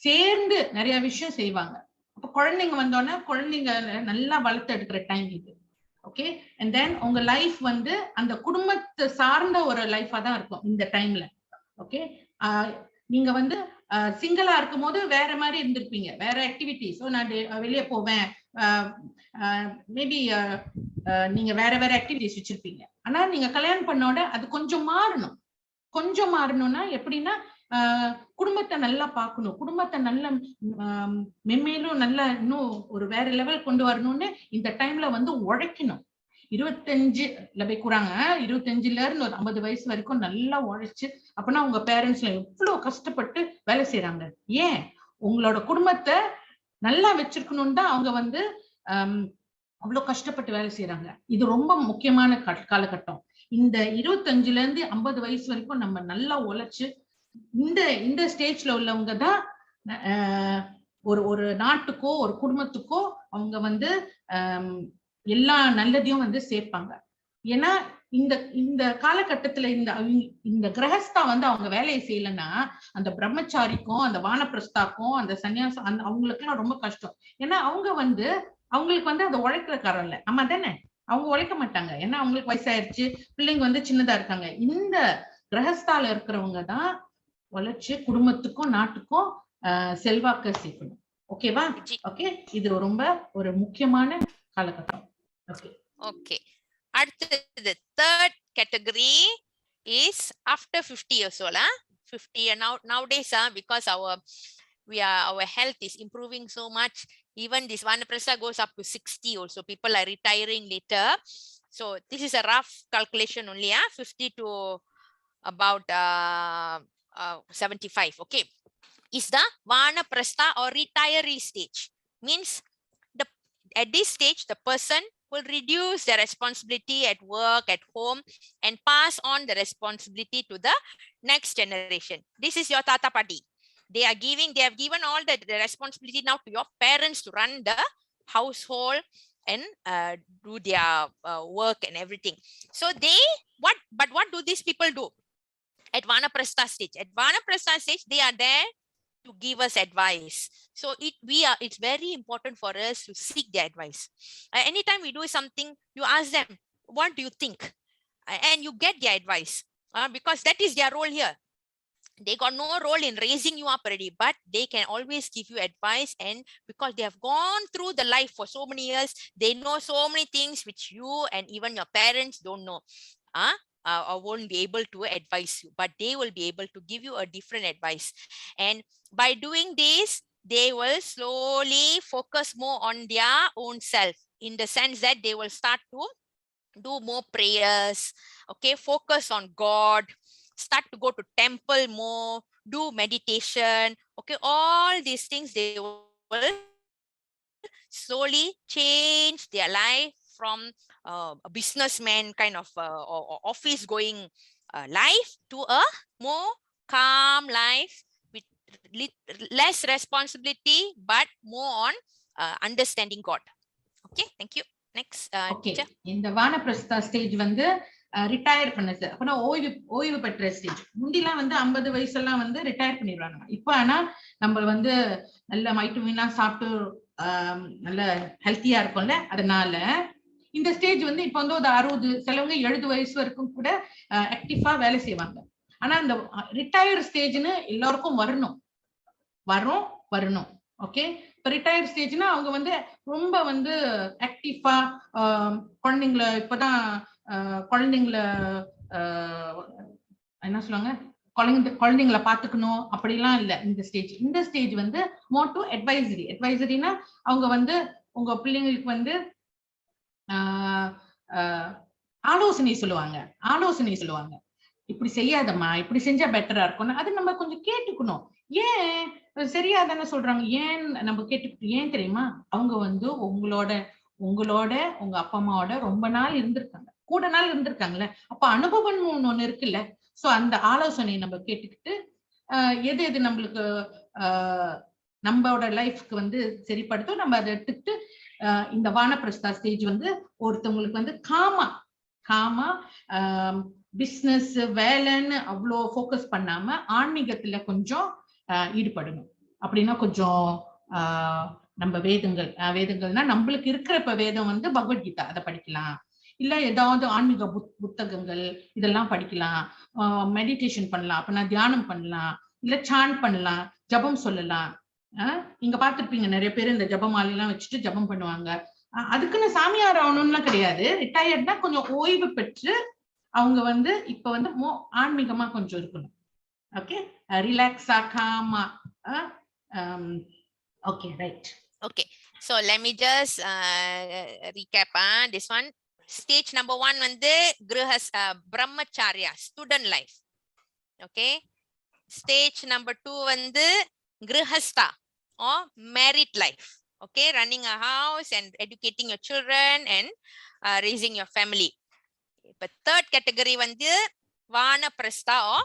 சேர்ந்து நிறைய விஷயம் செய்வாங்க. அப்ப குழந்தைங்க வந்தோடனே குழந்தைங்க நல்லா வளர்த்து எடுக்கிற டைம் இது. ஓகே, அண்ட் தென் உங்க லைஃப் வந்து அந்த குடும்பத்தை சார்ந்த ஒரு லைஃபா தான் இருக்கும் இந்த டைம்ல. ஓகே, நீங்க வந்து சிங்கிளா இருக்கும் போது வேற மாதிரி இருந்திருப்பீங்க, வேற ஆக்டிவிட்டிஸ். நான் வெளியே போவேன், மேபி நீங்க வேற வேற ஆக்டிவிட்டிஸ் வச்சிருப்பீங்க. ஆனா நீங்க கல்யாணம் பண்ணோட அது கொஞ்சம் மாறணும். கொஞ்சம் மாறணும்னா எப்படின்னா குடும்பத்தை நல்லா பார்க்கணும், குடும்பத்தை நல்ல மென்மேலும் நல்லா இன்னும் ஒரு வேற லெவல் கொண்டு வரணும்னு இந்த டைம்ல வந்து உழைக்கணும். 25 போறாங்க, 25ல இருந்து ஒரு 50 வயசு வரைக்கும் நல்லா உழைச்சு, அப்படின்னா உங்க பேரண்ட்ஸ் எவ்வளவு கஷ்டப்பட்டு வேலை செய்யறாங்க. ஏன்? உங்களோட குடும்பத்தை நல்லா வச்சிருக்கணும்னு தான் அவங்க வந்து அவ்வளவு கஷ்டப்பட்டு வேலை செய்யறாங்க. இது ரொம்ப முக்கியமான காலகட்டம். இந்த 25ல இருந்து 50 வயசு வரைக்கும் நம்ம நல்லா உழைச்சு இந்த ஸ்டேஜ்ல உள்ளவங்க தான் ஒரு நாட்டுக்கோ ஒரு குடும்பத்துக்கோ அவங்க வந்து எல்லா நல்லதையும் வந்து சேர்ப்பாங்க. ஏன்னா இந்த காலகட்டத்துல இந்த கிரகஸ்தா வந்து அவங்க வேலையை செய்யலன்னா அந்த பிரம்மச்சாரிக்கும் அந்த வானப்பிரஸ்தாக்கும் அந்த சன்னியாசம் அவங்களுக்கு எல்லாம் ரொம்ப கஷ்டம். ஏன்னா அவங்களுக்கு வந்து அதை உழைக்கிற காரம் இல்ல, ஆமா தானே? அவங்க உழைக்க மாட்டாங்க, ஏன்னா அவங்களுக்கு வயசாயிருச்சு, பிள்ளைங்க வந்து சின்னதா இருக்காங்க. இந்த கிரகஸ்தால இருக்கிறவங்க தான் உழைச்சு குடும்பத்துக்கும் நாட்டுக்கும் செல்வாக்க சேர்க்கணும். ஓகேவா? ஓகே, இது ரொம்ப ஒரு முக்கியமான காலகட்டம். ஓகே ஓகே, அடுத்தது third category is after 50 years old. 50 and nowadays because our health is improving so much, even this vanaprastha goes up to 60 also. People are retiring later, so this is a rough calculation only. 50 to about 75. Okay, is the vanaprastha or retiree stage. Means at this stage the person will reduce their responsibility at work, at home, and pass on the responsibility to the next generation. This is your tata padi. They have given all the responsibility now to your parents to run the household and do their work and everything. So what do these people do at vanaprastha stage? At vanaprastha stage, they are there to give us advice. So it's very important for us to seek their advice. Anytime we do something, you ask them, what do you think? And you get their advice, because that is their role here. They got no role in raising you up already, but they can always give you advice. And because they have gone through the life for so many years, they know so many things which you and even your parents don't know. Or won't be able to advise you, but they will be able to give you a different advice. And by doing this, they will slowly focus more on their own self, in the sense that they will start to do more prayers. Okay, focus on God, start to go to temple more, do meditation. Okay, all these things they will slowly change their life from a businessman kind of office going life to a more calm life with less responsibility but more on understanding God. Okay, thank you. Next, okay. teacher. இந்த வானப்பிரஸ்தா stage வந்து retire பண்ணது, அப்பனா ஓய்வு பெற்ற stage. முந்திலாம் வந்து 50 வயசெல்லாம் வந்து retire பண்ணிடுவாங்க. இப்ப ஆனா நம்ம வந்து நல்ல வைட்டமினா சாப்பிட்டு நல்ல ஹெல்த்தியா இருக்கும்ல, அதனால இந்த ஸ்டேஜ் வந்து இப்ப வந்து ஒரு 60, சிலவங்க 70 வயசு வரைக்கும் கூட ஆக்டிவா வேலை செய்வாங்க. ஆனா இந்த ரிட்டையர் ஸ்டேஜ்னு எல்லாருக்கும் வரணும். ஓகே, இப்போ ரிட்டையர் ஸ்டேஜ்னா அவங்க வந்து ரொம்ப வந்து ஆக்டிவா குழந்தைங்கள இப்பதான் குழந்தைங்கள என்ன சொல்லுவாங்க, குழந்தைங்கள பாத்துக்கணும் அப்படிலாம் இல்ல. இந்த ஸ்டேஜ் வந்து மோர் டு அட்வைசரினா அவங்க வந்து உங்க பிள்ளைங்களுக்கு வந்து ஆலோசனை சொல்லுவாங்க. இப்படி செய்யாதம்மா, இப்படி செஞ்சா பெட்டரா இருக்கும். அது நம்ம கொஞ்சம் கேட்டுக்கணும். ஏன் சரியா தானே சொல்றாங்க, ஏன் நம்ம கேட்டுக்கிட்டு, ஏன் தெரியுமா, அவங்க வந்து உங்களோட உங்க அப்பா அம்மாவோட ரொம்ப நாள் இருந்திருக்காங்க, கூட நாள் இருந்திருக்காங்கல்ல, அப்ப அனுபவம் ஒண்ணு இருக்குல்ல. சோ அந்த ஆலோசனையை நம்ம கேட்டுக்கிட்டு எது நம்மளுக்கு நம்மளோட லைஃப்க்கு வந்து சரிப்படுத்தோ நம்ம அதை எடுத்துக்கிட்டு இந்த வானப்பிரஸ்தா ஸ்டேஜ் வந்து ஒருத்தவங்களுக்கு வந்து காமா பிசினஸ் வேலைன்னு அவ்வளோ ஃபோக்கஸ் பண்ணாம ஆன்மீகத்துல கொஞ்சம் ஈடுபடணும். அப்படின்னா கொஞ்சம் நம்ம வேதங்கள்னா நம்மளுக்கு இருக்கிற இப்ப வேதம் வந்து பகவத்கீதா, அதை படிக்கலாம். இல்ல ஏதாவது ஆன்மீக புத்தகங்கள் இதெல்லாம் படிக்கலாம், மெடிடேஷன் பண்ணலாம், அப்படின்னா தியானம் பண்ணலாம், இல்ல சாண்ட் பண்ணலாம், ஜபம் சொல்லலாம். இங்க பாத்துருப்பீங்க நிறைய பேர் இந்த ஜபமாலை எல்லாம் வச்சுட்டு ஜபம் பண்ணுவாங்க. அதுக்குன்னு சாமியார் ஆகணும்லாம் கிடையாது. ரிட்டையர்ட்னா கொஞ்சம் ஓய்வு பெற்று அவங்க வந்து இப்ப வந்து ஆன்மீகமா கொஞ்சம் இருக்கணும். ஓகே, ரிலாக்ஸா காமா. Okay, right. Okay, so let me just recap this one. Stage number 1 வந்து brahmacharya, student life. Okay, stage number 2 வந்து grihastha or married life. Okay, running a house and educating your children and raising your family. But third category வந்து vanaprastha or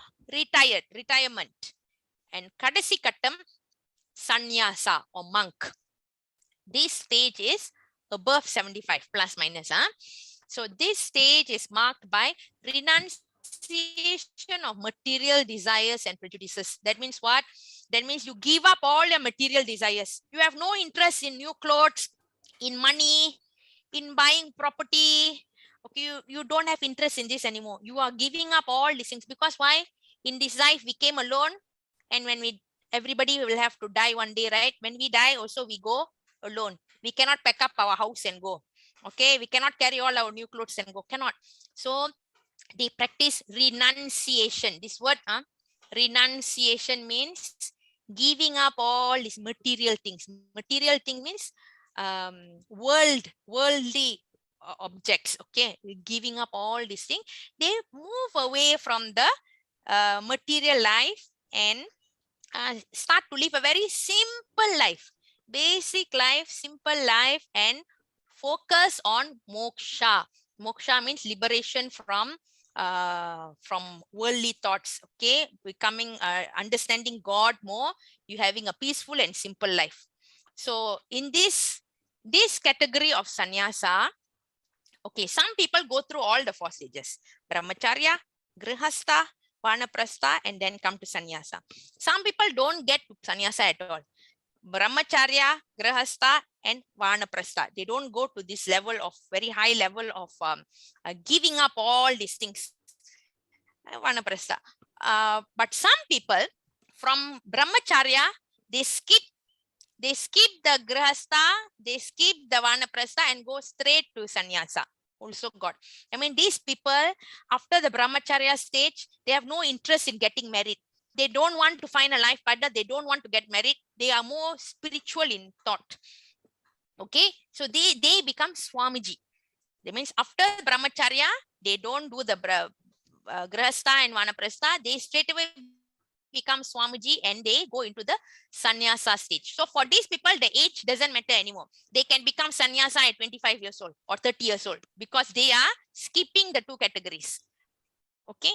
retirement. And kadasi kattam sannyasa or monk. This stage is above 75 plus minus. So this stage is marked by renunciation of material desires and prejudices. That means what? That means you give up all your material desires. You have no interest in new clothes, in money, in buying property. Okay, you don't have interest in this anymore. You are giving up all these things. Because why? In this life we came alone, and when everybody will have to die one day, right? When we die also we go alone. We cannot pack up our house and go. Okay, we cannot carry all our new clothes and go. Cannot. So they practice renunciation. This word renunciation means giving up all these material things. Material thing means worldly objects. Okay, giving up all these things. They move away from the material life and start to live a very simple life, basic life, simple life, and focus on moksha. Moksha means liberation from worldly thoughts. Okay, becoming understanding God more, you having a peaceful and simple life. So in this category of sannyasa, okay, some people go through all the 4 stages: brahmacharya, grihastha, vanaprastha, and then come to sannyasa. Some people don't get to sannyasa at all. Brahmacharya, grihastha, and vanaprastha, they don't go to this level of very high level of giving up all these things. Vanaprastha. But some people from brahmacharya, they skip the grihastha, they skip the vanaprastha and go straight to sannyasa. Also got. I mean, these people after the brahmacharya stage, they have no interest in getting married. They don't want to find a life partner. They don't want to get married. They are more spiritual in thought. Okay, so they become Swamiji. That means after brahmacharya, they don't do the grihastha and vanaprastha. They straight away become Swamiji and they go into the sannyasa stage. So for these people, the age doesn't matter anymore. They can become sannyasa at 25 years old or 30 years old because they are skipping the 2 categories. Okay,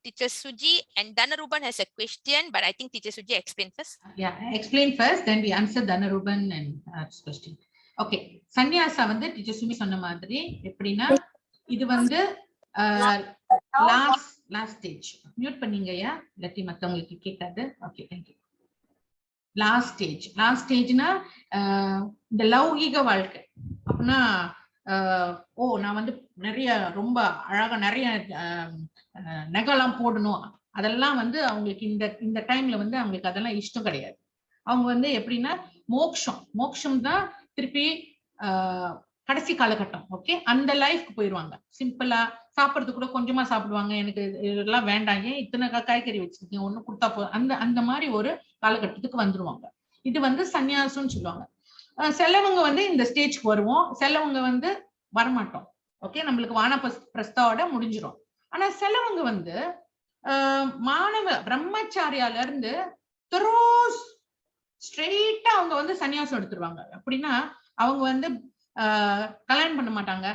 Teacher Suji and Dhanaruban has a question, but I think Teacher Suji explain first. Yeah, explain first, then we answer Dhanaruban and question. Okay, sannyasa வந்து Teacher Suji சொன்ன மாதிரி எப்படின்னா, இது வந்து last stage mute பண்ணீங்கயா, இல்லாட்டி மத்தவங்களுக்கு கேட்காது. Okay, thank you. Last ஸ்டேஜ்னா இந்த லௌகிக வாழ்க்கை அப்படின்னா, நான் வந்து நிறைய ரொம்ப அழகா நிறைய நகைலாம் போடணும், அதெல்லாம் வந்து அவங்களுக்கு இந்த டைம்ல வந்து அவங்களுக்கு அதெல்லாம் இஷ்டம் கிடையாது. அவங்க வந்து எப்படின்னா மோக்ஷம் தான் திருப்பி கடைசி காலகட்டம். ஓகே, அந்த லைஃப்க்கு போயிடுவாங்க. சிம்பிளா சாப்பிடுறது கூட கொஞ்சமா சாப்பிடுவாங்க. எனக்கு இதெல்லாம் வேண்டாம், ஏன் இத்தனை காய்கறி வச்சிருக்கீங்க, ஒண்ணு கொடுத்தா போதும், அந்த மாதிரி ஒரு காலகட்டத்துக்கு வந்துருவாங்க. இது வந்து சன்னியாசம்னு சொல்லுவாங்க. சிலவங்க வந்து இந்த ஸ்டேஜ்க்கு வருவோம், சிலவங்க வந்து வரமாட்டோம். ஓகே, நம்மளுக்கு வான பிரஸ்தாவோட முடிஞ்சிடும். ஆனா சிலவங்க வந்து மாணவ பிரம்மச்சாரியால இருந்து ஸ்ட்ரெயிட்டா அவங்க வந்து சன்னியாசம் எடுத்துருவாங்க. அப்படின்னா அவங்க வந்து கல்யாணம் பண்ண மாட்டாங்க,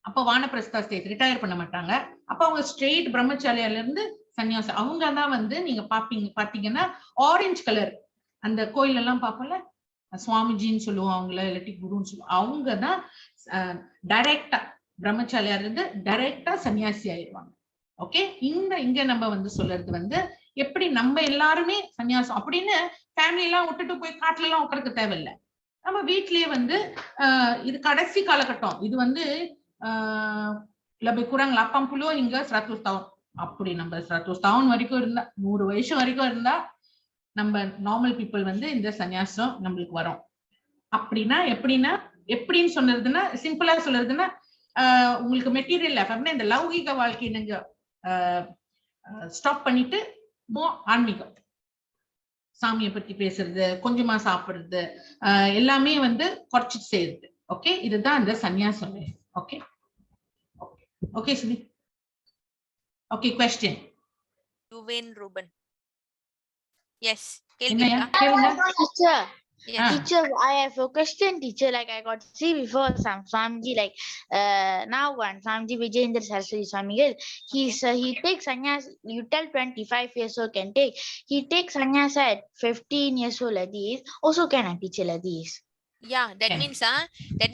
அப்ப வானப்பிரஸ்தா ஸ்டேஜ் ரிட்டையர் பண்ண மாட்டாங்க, அப்ப அவங்க ஸ்ட்ரெயிட் பிரம்மச்சாரியால இருந்து சன்னியாசம். அவங்க தான் வந்து நீங்க பாத்தீங்கன்னா ஆரஞ்சு கலர் அந்த கோயில் எல்லாம் பார்ப்போம்ல, சுவாமிஜின்னு சொல்லுவோம் அவங்கள, இல்லாட்டி குருன்னு சொல்லுவோம், அவங்கதான் டைரக்டா பிரம்மச்சாரியா இருந்து டைரக்டா சன்னியாசி ஆயிடுவாங்க. ஓகே, இங்க நம்ம வந்து சொல்றது வந்து எப்படி நம்ம எல்லாருமே சன்னியாசம் அப்படின்னு ஃபேமிலி எல்லாம் விட்டுட்டு போய் காட்டுல எல்லாம் உட்கறதுக்கு தேவையில்லை. நம்ம வீட்லயே வந்து இது கடைசி காலகட்டம். இது வந்து lebih kurang 80 hingga 100 tahun. அப்படி நம்ம 100 tahun வரைக்கும் இருந்தா, 100 வயசு வரைக்கும் இருந்தா நம்ம நார்மல் பீப்புள் வந்து இந்த சன்னியாசம் நம்மளுக்கு வரும். அப்படின்னா எப்படின்னு சொல்றதுன்னா, சிம்பிளா சொல்றதுன்னா, உங்களுக்கு மெட்டீரியல் லைஃப் அப்படின்னா இந்த லௌகிக வாழ்க்கை நீங்க ஸ்டாப் பண்ணிட்டு ஆன்மீகம், சாமியை பத்தி பேசுறது, கொஞ்சமா சாப்பிடுறது, எல்லாமே வந்து குறைச்சிட்டு செய்யுது. ஓகே, இதுதான் இந்த சன்னியாசம். Okay okay Suni. Okay, question Ruben Ruben. Yes, என்னையா கேளுங்க. கேளுங்க. Teacher, I have a question, teacher. Like I got see before some Swamiji, like now one Swamiji Vijayendra Saraswati Swami, he takes sannyas. You tell 25 years old can take. He takes sannyas at 15 years old like this. Also can a teacher like this? Yeah, that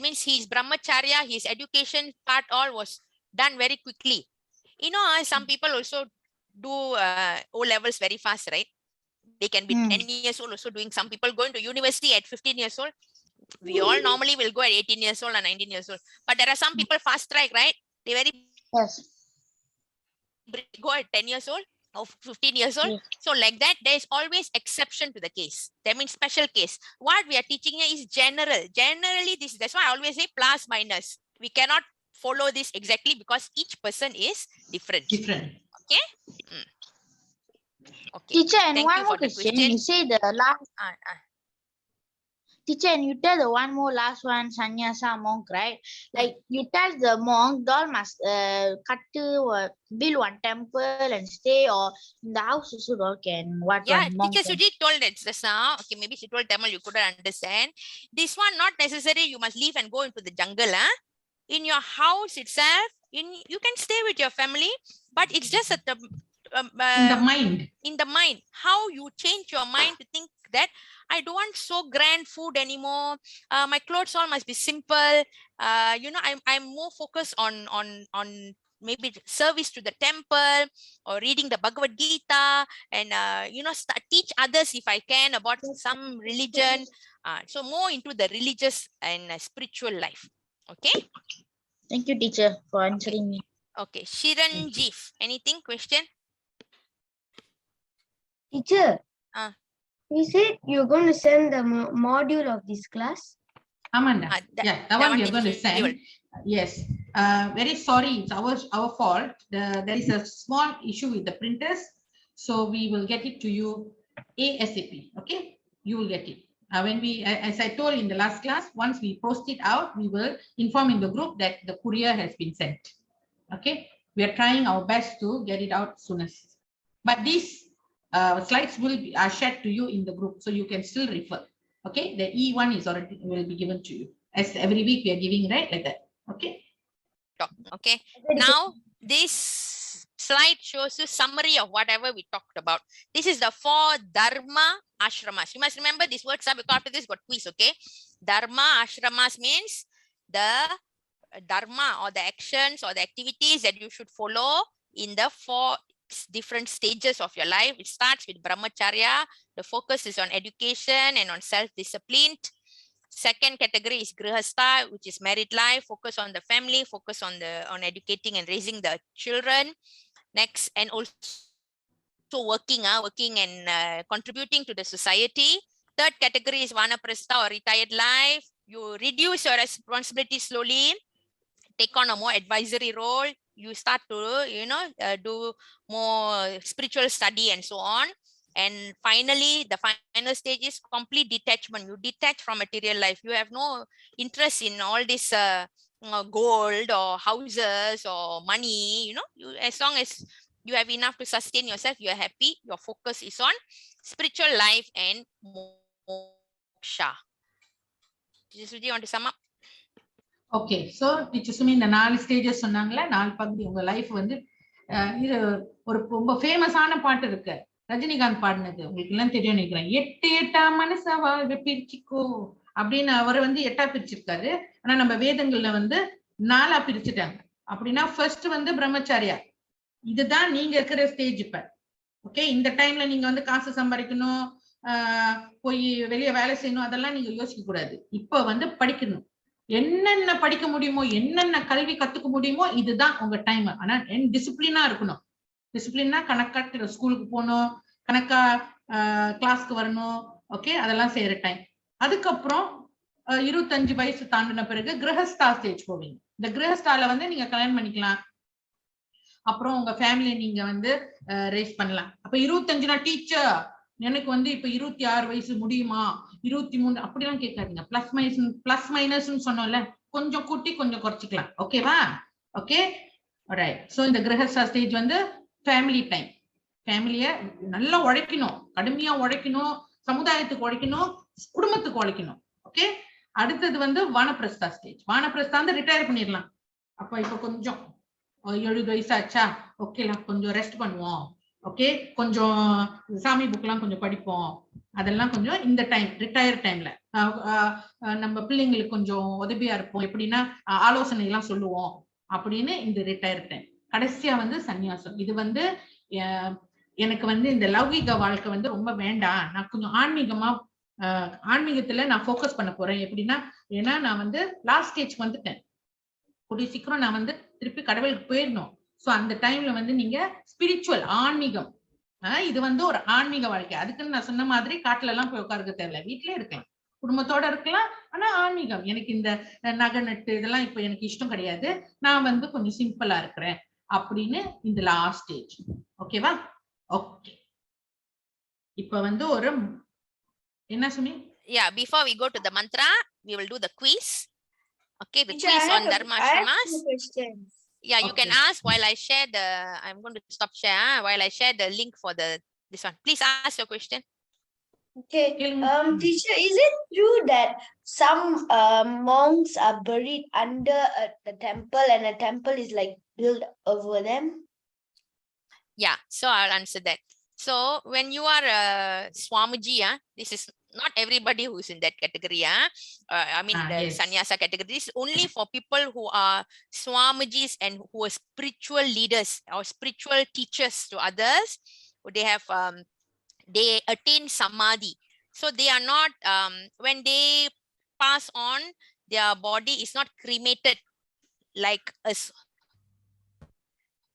means his brahmacharya, his education part all was done very quickly. You know, some people also do O levels very fast, right? They can be 10 years old also doing. Some people going to university at 15 years old. We all normally will go at 18 years old and 19 years old. But there are some people fast track, right? They very go at 10 years old or 15 years old. Yes. So like that, there is always exception to the case. That means special case. What we are teaching here is general. Generally, that's why I always say plus minus. We cannot follow this exactly because each person is different. Okay? Okay. Teacher, and thank one you more for the question. question. You say the last. Teacher, and you tell the one more last one, sannyasa monk, right? Like you tell the monk, they all must build one temple and stay, or in the house also all can. What Yeah, one monk teacher Sujit told it just now. Okay, maybe she told Tamil, you couldn't understand. This one not necessary. You must leave and go into the jungle. In your house itself, you can stay with your family, but it's just at the in the mind, how you change your mind to think that I don't want so grand food anymore. My clothes all must be simple. You know, I'm more focused on maybe service to the temple or reading the Bhagavad Gita and you know, teach others if I can about some religion. So more into the religious and spiritual life. Okay. Thank you, teacher, for answering me. Okay, Shiranjeev, anything question? Teacher, you said you're going to send the module of this class? Amanda, yeah, that one we are going to send. Yes, very sorry, it's our fault. There is a small issue with the printers, so we will get it to you ASAP. Okay, you will get it. When we, as I told in the last class, once we post it out, we will inform in the group that the courier has been sent. Okay, we are trying our best to get it out soonest. But these slides will be shared to you in the group, so you can still refer. Okay, the E1 is already will be given to you as every week we are giving, right, like that. Okay. Okay. Now this slide shows you summary of whatever we talked about. This is the 4 dharma ashramas. You must remember these words because after this got quiz. Okay, dharma ashramas means the dharma or the actions or the activities that you should follow in the 4 different stages of your life. It starts with brahmacharya. The focus is on education and on self-discipline. Second category is grihastha, which is married life, focus on the family, focus on educating and raising the children. Next, and also working and contributing to the society. Third category is vanaprastha or retired life. You reduce your responsibility slowly, take on a more advisory role. You start to, do more spiritual study and so on. And finally, the final stage is complete detachment. You detach from material life. You have no interest in all this gold or houses or money. As long as you have enough to sustain yourself, you are happy. Your focus is on spiritual life and moksha. Teacher Suji, you want to sum up? Okay so teacher Sumi இந்த 4 stages சொன்னாங்களே, 4 பகுதி உங்க life வந்து இது ஒரு ரொம்ப ஃபேமஸான பாட்டு இருக்கு, ரஜினிகாந்த் பாடினது, உங்களுக்கு எல்லாம் தெரியும் நினைக்கிறேன். 8 மனசா வாழ்வை பிரிச்சுக்கோ அப்படின்னு அவர் வந்து 8 பிரிச்சிருக்காரு. ஆனா நம்ம வேதங்கள்ல வந்து 4 பிரிச்சுட்டாங்க. அப்படின்னா ஃபர்ஸ்ட் வந்து பிரம்மச்சாரியா, இதுதான் நீங்க இருக்கிற ஸ்டேஜ். இப்ப ஓகே, இந்த டைம்ல நீங்க வந்து காசு சம்பாதிக்கணும், போய் வெளியே வேலை செய்யணும், அதெல்லாம் நீங்க யோசிக்க கூடாது. இப்ப வந்து படிக்கணும், என்னென்ன படிக்க முடியுமோ, என்னென்ன கல்வி கத்துக்க முடியுமோ, இதுதான் உங்க டைம். ஆனா டிசிப்ளினா இருக்கணும். டிசிப்ளினா கணக்கா ஸ்கூலுக்கு போகணும், கணக்கா கிளாஸ்க்கு வரணும். ஓகே, அதெல்லாம் செய்யற டைம். அதுக்கப்புறம் 25 வயசு தாண்டின பிறகு கிரகஸ்தா ஸ்டேஜ் போவீங்க. இந்த கிரகஸ்தால வந்து நீங்க கல்யாணம் பண்ணிக்கலாம், அப்புறம் உங்க ஃபேமிலியை நீங்க வந்து ரேஸ் பண்ணலாம். அப்ப 25 டீச்சர் எனக்கு வந்து இப்ப 26 வயசு முடியுமா, 23 அப்படிலாம் கேட்காதீங்க. பிளஸ் மைனஸ் சொன்னோம்ல, கொஞ்சம் கூட்டி கொஞ்சம் குறைச்சிக்கலாம். ஓகேவா? Okay, right. சோ இந்த கிரகஸ்தா ஸ்டேஜ் வந்து ஃபேமிலி டைம். ஃபேமிலிய நல்லா உழைக்கணும், கடுமையா உழைக்கணும், சமுதாயத்துக்கு உழைக்கணும், குடும்பத்துக்கு உழைக்கணும். ஓகே, அடுத்தது வந்து வானப்பிரஸ்தா ஸ்டேஜ். வானப்பிரஸ்தா வந்து ரிட்டையர் பண்ணிடலாம். அப்ப இப்ப கொஞ்சம் 70 வயசாச்சா, ஓகேலாம் கொஞ்சம் ரெஸ்ட் பண்ணுவோம். ஓகே, கொஞ்சம் சாமி புக்லாம் கொஞ்சம் படிப்போம். அதெல்லாம் கொஞ்சம் இந்த டைம், ரிட்டையர் டைம்ல நம்ம பிள்ளைங்களுக்கு கொஞ்சம் உதவியா இருப்போம், எப்படின்னா ஆலோசனை எல்லாம் சொல்லுவோம் அப்படின்னு இந்த ரிட்டையர் டைம். கடைசியா வந்து சன்னியாசம். இது வந்து எனக்கு வந்து இந்த லௌகிக வாழ்க்கை வந்து ரொம்ப வேண்டாம், நான் கொஞ்சம் ஆன்மீகத்துல நான் ஃபோக்கஸ் பண்ண போறேன். எப்படின்னா, ஏன்னா நான் வந்து லாஸ்ட் ஸ்டேஜ்க்கு வந்துட்டேன், கூடிய சீக்கிரம் நான் வந்து திருப்பி கடவுளுக்கு போயிடணும். சோ அந்த டைம்ல வந்து நீங்க ஸ்பிரிச்சுவல், ஆன்மீகம், இது வந்து ஒரு ஆன்மீக வாழ்க்கை. அதுக்குன்னு நான் சொன்ன மாதிரி காட்டுல எல்லாம் போய் உட்காருக்க தேவையில்ல, வீட்லயே இருக்கலாம், குடும்பத்தோட இருக்கலாம். ஆனா ஆன்மீகம், எனக்கு இந்த நகை நட்டு இதெல்லாம் இப்ப எனக்கு இஷ்டம் கிடையாது, நான் வந்து கொஞ்சம் சிம்பிளா இருக்கிறேன் அப்படின்னு இந்த லாஸ்ட் ஸ்டேஜ். ஓகேவா? ஓகே, இப்ப வந்து ஒரு என்ன சொன்னீங்க? Yeah, before we go to the mantra, we will do the quiz. Okay, the quiz on Dharma Ashramas. Yeah, you can ask while I share the, I'm going to stop share while I share the link for this one. Please ask your question. Okay, teacher, is it true that some monks are buried under the temple and a temple is like built over them? Yeah, so I'll answer that. So when you are a Swamiji, this is not everybody who is in that category. I mean, the yes. sannyasa category. This is only for people who are Swamijis and who are spiritual leaders or spiritual teachers to others. They have, they attain samadhi. So they are not, when they pass on, their body is not cremated like us,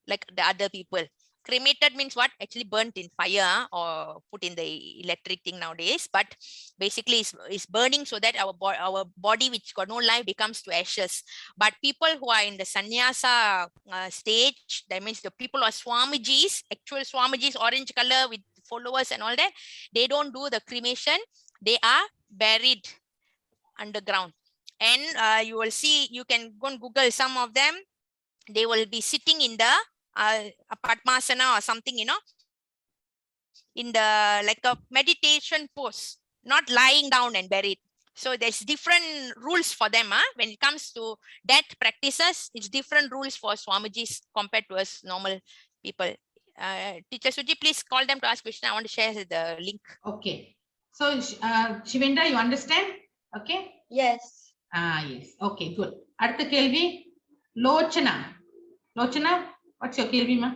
like the other people. Cremated means what? Actually burnt in fire or put in the electric thing nowadays. But basically it's burning so that our body which got no life becomes to ashes. But people who are in the sannyasa stage, that means the people who are Swamijis, actual Swamijis, orange color with followers and all that, they don't do the cremation. They are buried underground. And you will see, you can go and Google some of them. They will be sitting in the Padmasana or something, in the like a meditation pose, not lying down and buried. So there's different rules for them. When it comes to death practices, it's different rules for Swamijis compared to us normal people. Teacher Suji, please call them to ask question. I want to share the link. Okay, so Shivendra, you understand? Okay, Yes. yes, okay, good. அடுத்த கேள்வி Lochana. Lochana, what's your kelvi, ma?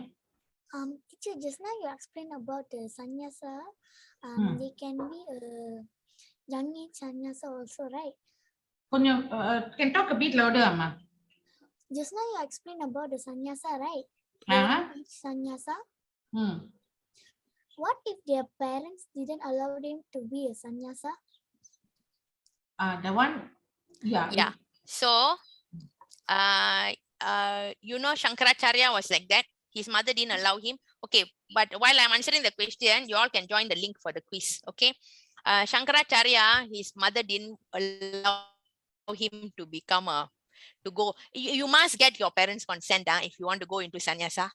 Teacher, just now you explained about sannyasa. They can be young age sannyasa also, right? Can talk a bit louder, amma. Just now you explained about the sannyasa, right? Uh-huh. Young age sannyasa. Hmm. What if their parents didn't allow them to be a sannyasa? The one, yeah. Yeah. So, you know, Shankaracharya was like that. His mother didn't allow him. Okay, but while I'm answering the question, you all can join the link for the quiz. Okay. Shankaracharya, his mother didn't allow him to become to go. You must get your parents' consent if you want to go into sannyasa.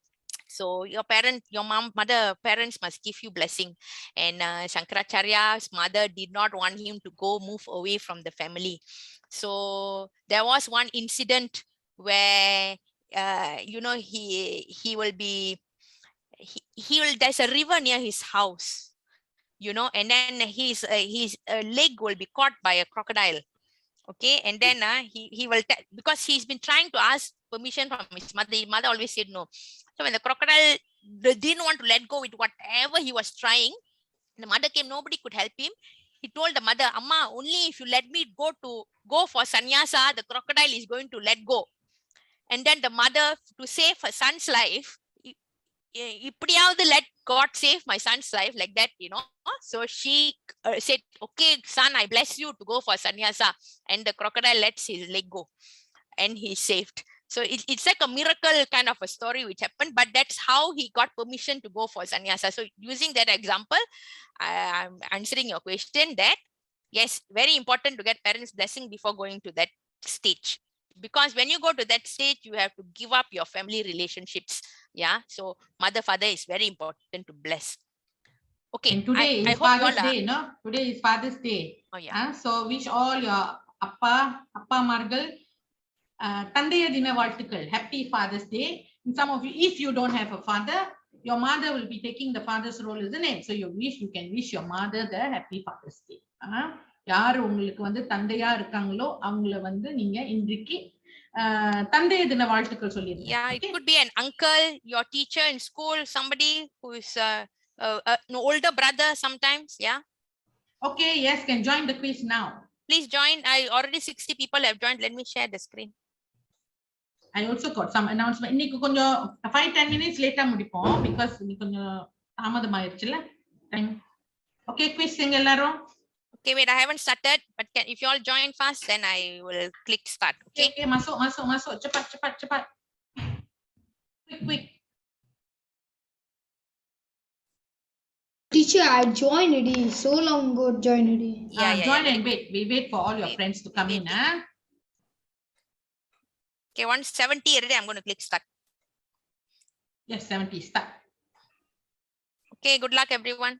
So your parents must give you blessing. And Shankaracharya's mother did not want him to move away from the family. So there was one incident where you know, he will be there's a river near his house, you know, and then his leg will be caught by a crocodile. Okay, and then he will because he's been trying to ask permission from his mother. His mother always said no. So when the crocodile didn't want to let go with whatever he was trying, the mother came. Nobody could help him. He told the mother, "Amma, only if you let me go for sannyasa, the crocodile is going to let go." And then the mother, to save her son's life, இப்படியாவது let God save my son's life, like that, you know. So she said, "Okay, son, I bless you to go for sannyasa." And the crocodile lets his leg go, and he's saved. So it's like a miracle kind of a story which happened, but that's how he got permission to go for sannyasa. So using that example, I'm answering your question that yes, very important to get parents' blessing before going to that stage. Because when you go to that stage, you have to give up your family relationships. Yeah. So mother, father is very important to bless. Okay. And today I is hope you Father's all Day, no? Today is Father's Day. Oh yeah. So wish all your appa margal Tandaya Dina Vartikal. Happy Father's Day. And some of you, if you don't have a father, your mother will be taking the father's role, isn't it? So you can wish your mother the happy Father's Day. யார் உங்களுக்கு வந்து தந்தையா இருக்காங்களோ அவங்கள வந்து நீங்க இன்றைக்கு தந்தைய தின வாழ்த்துக்கள் சொல்லிருங்க. Yeah, it could be an uncle, your teacher in school, somebody who is an older brother sometimes. Yeah. Okay, yes, can join the quiz now. Please join. I already 60 people have joined. Let me share the screen. I also got some announcement. இன்னைக்கு கொஞ்சம் 5-10 minutes later முடிப்போம் because இன்னைக்கு கொஞ்சம் தாமதமாயிருச்சுல time. Okay, quiz எங்க எல்லாரும்? Okay, wait, I haven't started, but if you all join fast, then I will click start. Okay. Okay, masuk. Cepat. Quick. Teacher, I joined already. So long ago, joined already. Yeah, Join yeah, and wait. We wait for all your friends to come in. Okay, 170 already. I'm going to click start. Yes, 70. Start. Okay, good luck, everyone.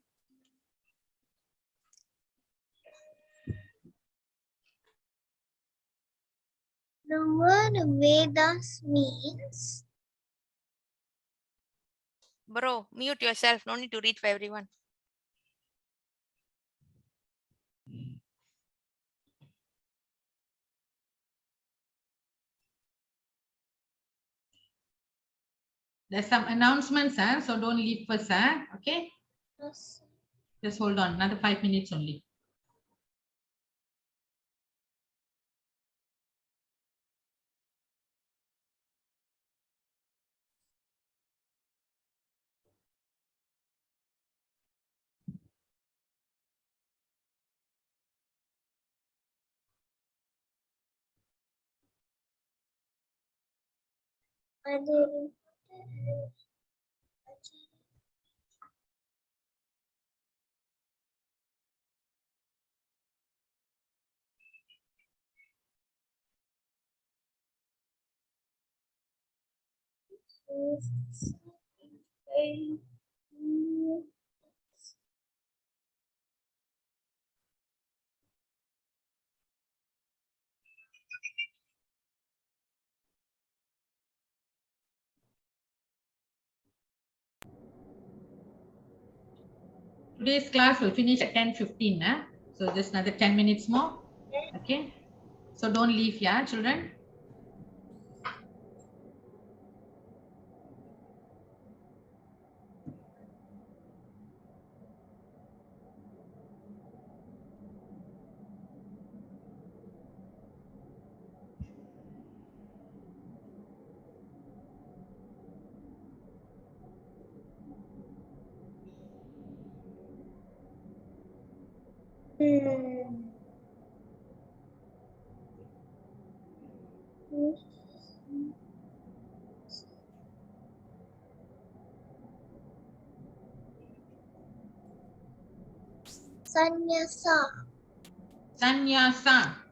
The word Vedas means. Bro, mute yourself. No need to read for everyone. There's some announcements, so don't leave first. Okay? Yes. Just hold on. Another 5 minutes only. Today's class will finish at 10:15. So just another 10 minutes more. Okay. So don't leave, yeah, children. Sannyasa. Sannyasa.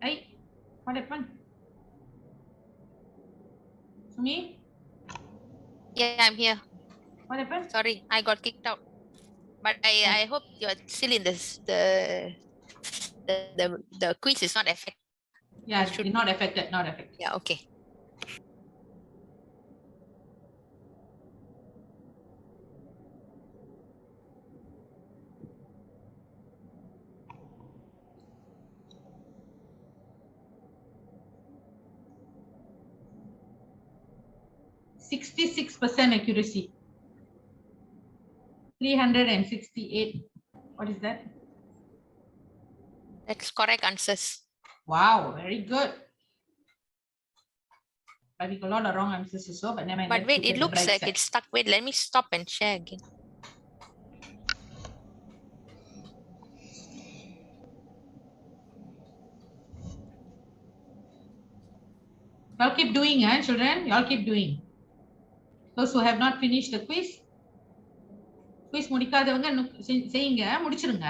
Hey, what happened? Sumi, Yeah, I'm here. what happened? Sorry, I got kicked out. But I hope you're still in this the quiz is not affected. Yeah, should not affected, not affected. Yeah, okay. %66 accuracy. 368. What is that? That's correct answers. Wow, very good. But we got a lot of wrong answers also, but never mind. But let's wait, look it at the looks bright like side. it's stuck. Wait, let me stop and share again. Y'all keep doing, children. Y'all keep doing. Those who have not finished the quiz முடிக்காதவங்க செய்யுங்க, முடிச்சிருங்க.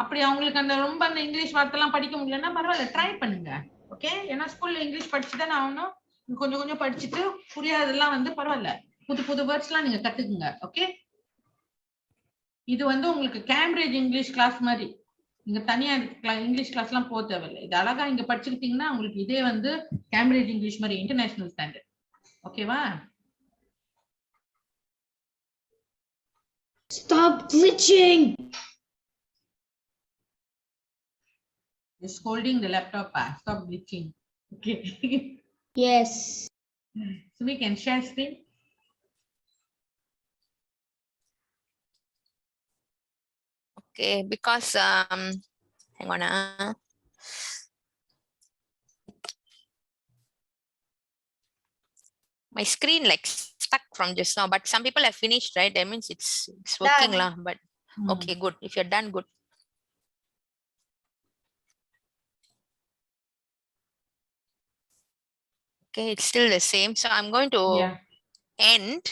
அப்படி அவங்களுக்கு அந்த ரொம்ப அந்த English வார்த்தைலாம் படிக்க முடியலன்னா பரவாயில்ல, ட்ரை பண்ணுங்க. ஓகே, ஏன்னா ஸ்கூல்ல இங்கிலீஷ் படிச்சுதான் ஆகணும். கொஞ்சம் கொஞ்சம் படிச்சுட்டு புரியாதெல்லாம் வந்து பரவாயில்ல, புது புது வேர்ட்ஸ்லாம் நீங்க கத்துக்குங்க. ஓகே, இது வந்து உங்களுக்கு கேம்பிரிட்ஜ் இங்கிலீஷ் கிளாஸ் மாதிரி. நீங்க தனியா இங்கிலீஷ் கிளாஸ் எல்லாம் போக தேவையில்லை. இது அழகா இங்க படிச்சுக்கிட்டீங்கன்னா உங்களுக்கு இதே வந்து கேம்பிரிட்ஜ் இங்கிலீஷ் மாதிரி, இன்டர்நேஷனல் ஸ்டாண்டர்ட். ஓகேவா? Stop glitching. Just holding the laptop. Stop glitching. Okay. Yes. So we can share screen. Okay, because hang on. My screen like stuck from just now, but some people have finished, right? That means it's working lah. But okay, good. If you're done, good. Okay, it's still the same. So I'm going to end.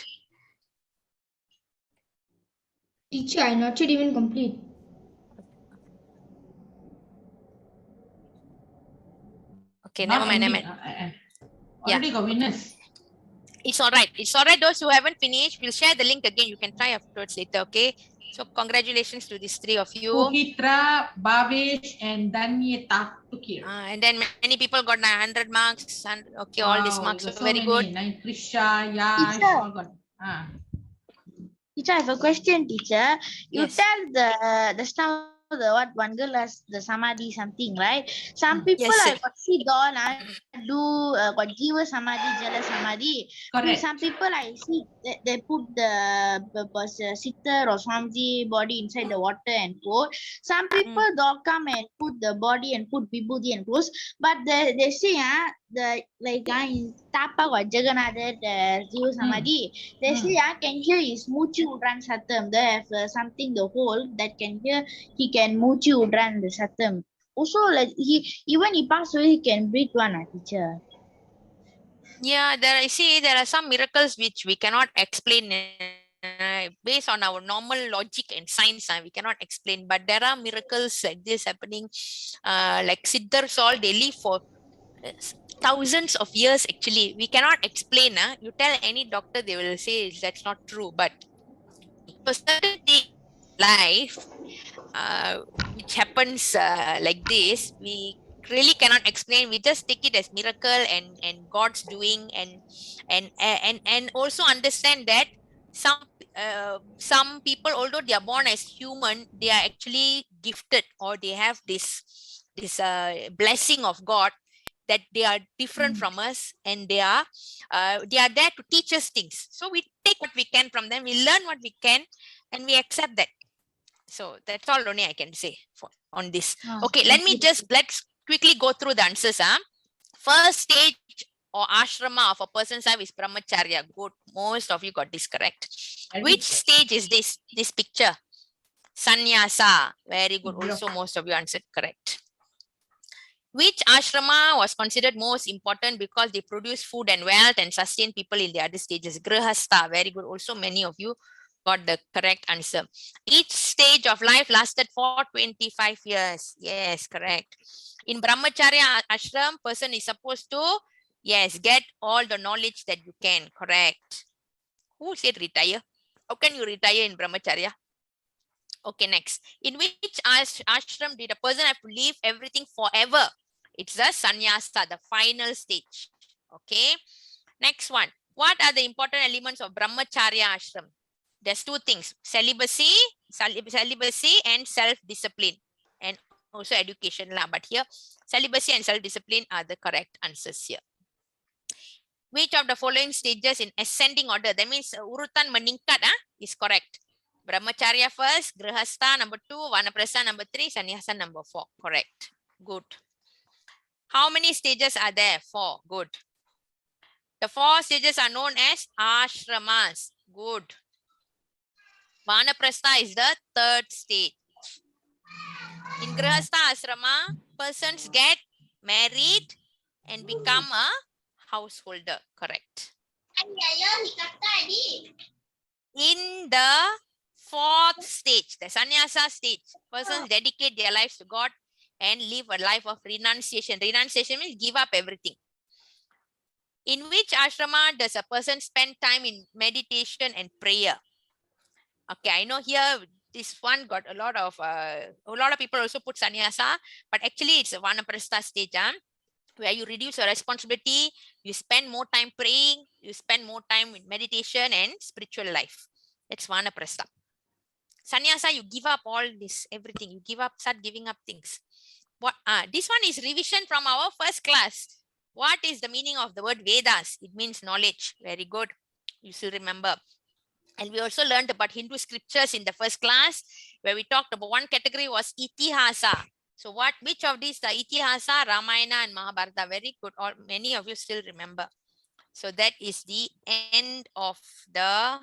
Teacher, I not yet even complete. Okay, never mind. Already got winners. It's all right. It's all right. Those who haven't finished, we'll share the link again. You can try afterwards later. Okay. So congratulations to these three of you. Puhitra, Bhavesh, and Danyeta took here. And then many people got 100 marks. And okay, all these marks are very good. Trisha, Yash, all got. Teacher, I have a question, teacher. You Yes. tell the stuff the what one girl has the samadhi something, right? Some people Yes, I got see doll do got jiva samadhi, jala samadhi. Correct. Some people I see they put the sitter or swamiji body inside the water and put. Some people they'll come and put the body and put vibhuti and clothes. But they say the like in Tapa or Jagannatha the jiva samadhi. They say can hear his muchi udran satam. They have something the hole that can hear. He can muchi udran the satam. Also, like he even he pass away, he can breathe one, teacher. Yeah, there are some miracles which we cannot explain based on our normal logic and science. We cannot explain, but there are miracles like this happening. Like Siddhars all, they live for thousands of years. Actually, we cannot explain. You tell any doctor, they will say that's not true. But for certain things in life, which happens like this, we really cannot explain. We just take it as miracle and God's doing, and also understand that some people, although they are born as human, they are actually gifted, or they have this blessing of God, that they are different from us, and they are there to teach us things. So we take what we can from them, we learn what we can, and we accept that. So that's all only I can say on this. Okay, let's quickly go through the answers. First stage or ashrama of a person's life is brahmacharya. Good, most of you got this correct. Which stage is this picture? Sannyasa. Very good. Also, most of you answered correct. Which ashrama was considered most important because they produce food and wealth and sustain people in the other stages? Grihastha. Very good. Also, many of you got the correct answer. Each stage of life lasted for 25 years. Yes, correct. In brahmacharya ashram, person is supposed to, yes, get all the knowledge that you can. Correct. Who said retire? How can you retire in brahmacharya? Okay, next. In which ashram did a person have to leave everything forever? It's the sannyasa, the final stage. Okay. Next one. What are the important elements of brahmacharya ashram? There's two things: celibacy and self-discipline, and also education lah. But here, celibacy and self-discipline are the correct answers here. Which of the following stages in ascending order? That means urutan meningkat is correct. Brahmacharya first, Grihastha number 2, Vanaprastha number 3, Sannyasa number 4. Correct. Good. How many stages are there? 4. Good. The 4 stages are known as ASHRAMAS. Good. Vanaprastha is the 3rd stage. In Grihastha ashrama, persons get married and become a householder. Correct. In the 4th stage, the sannyasa stage, persons dedicate their lives to God and live a life of renunciation. Renunciation means give up everything. In which ashrama does a person spend time in meditation and prayer? Okay, I know here this one got a lot of people also put sannyasa, but actually it's a vanaprastha stage, where you reduce your responsibility, you spend more time praying, you spend more time in meditation and spiritual life. That's vanaprastha. Sannyasa, you give up all this, everything. You start giving up things. What? This one is revision from our first class. What is the meaning of the word Vedas? It means knowledge. Very good. You still remember. And we also learned about Hindu scriptures in the first class, where we talked about one category was Itihasa. So which of these, the Itihasa, Ramayana and Mahabharata? Very good. Or many of you still remember. So that is the end of the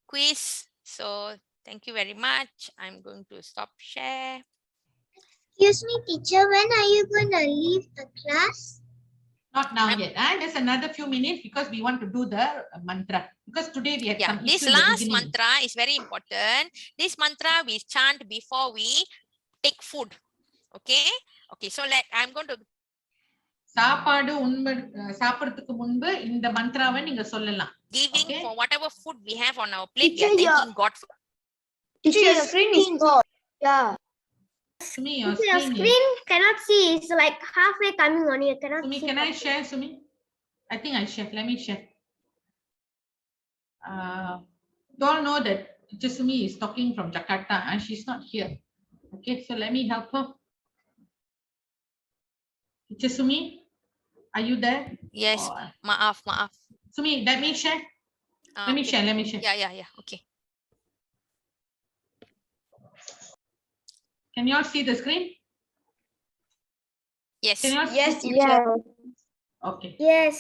quiz. So thank you very much. I'm going to stop share. Excuse me, teacher, when are you going to leave the class? Not now yet. There's another few minutes because we want to do the mantra. Because today we had some this issue in the last beginning. mantra is very important. This mantra we chant before we take food. Okay. Okay. So I'm going to. சாப்பிடுறதுக்கு முன்பு இந்த மந்த்ராவை நீங்க சொல்லலாம். Giving for whatever food we have on our plate, we are thanking God for. Teacher, your screen is small. Yeah. Sumi, Your screen cannot see. It's like halfway coming on. You cannot Sumi, see. can I share, Sumi? I think I share. Let me share. You all know that Teacher Sumi is talking from Jakarta and she's not here. Okay, so let me help her. Teacher Sumi, are you there? Yes. Maaf. Sumi, let me share. Let me share. Yeah. Okay. Can you all see the screen? Yes. Can you all Yes, see? teacher. Okay. Yes.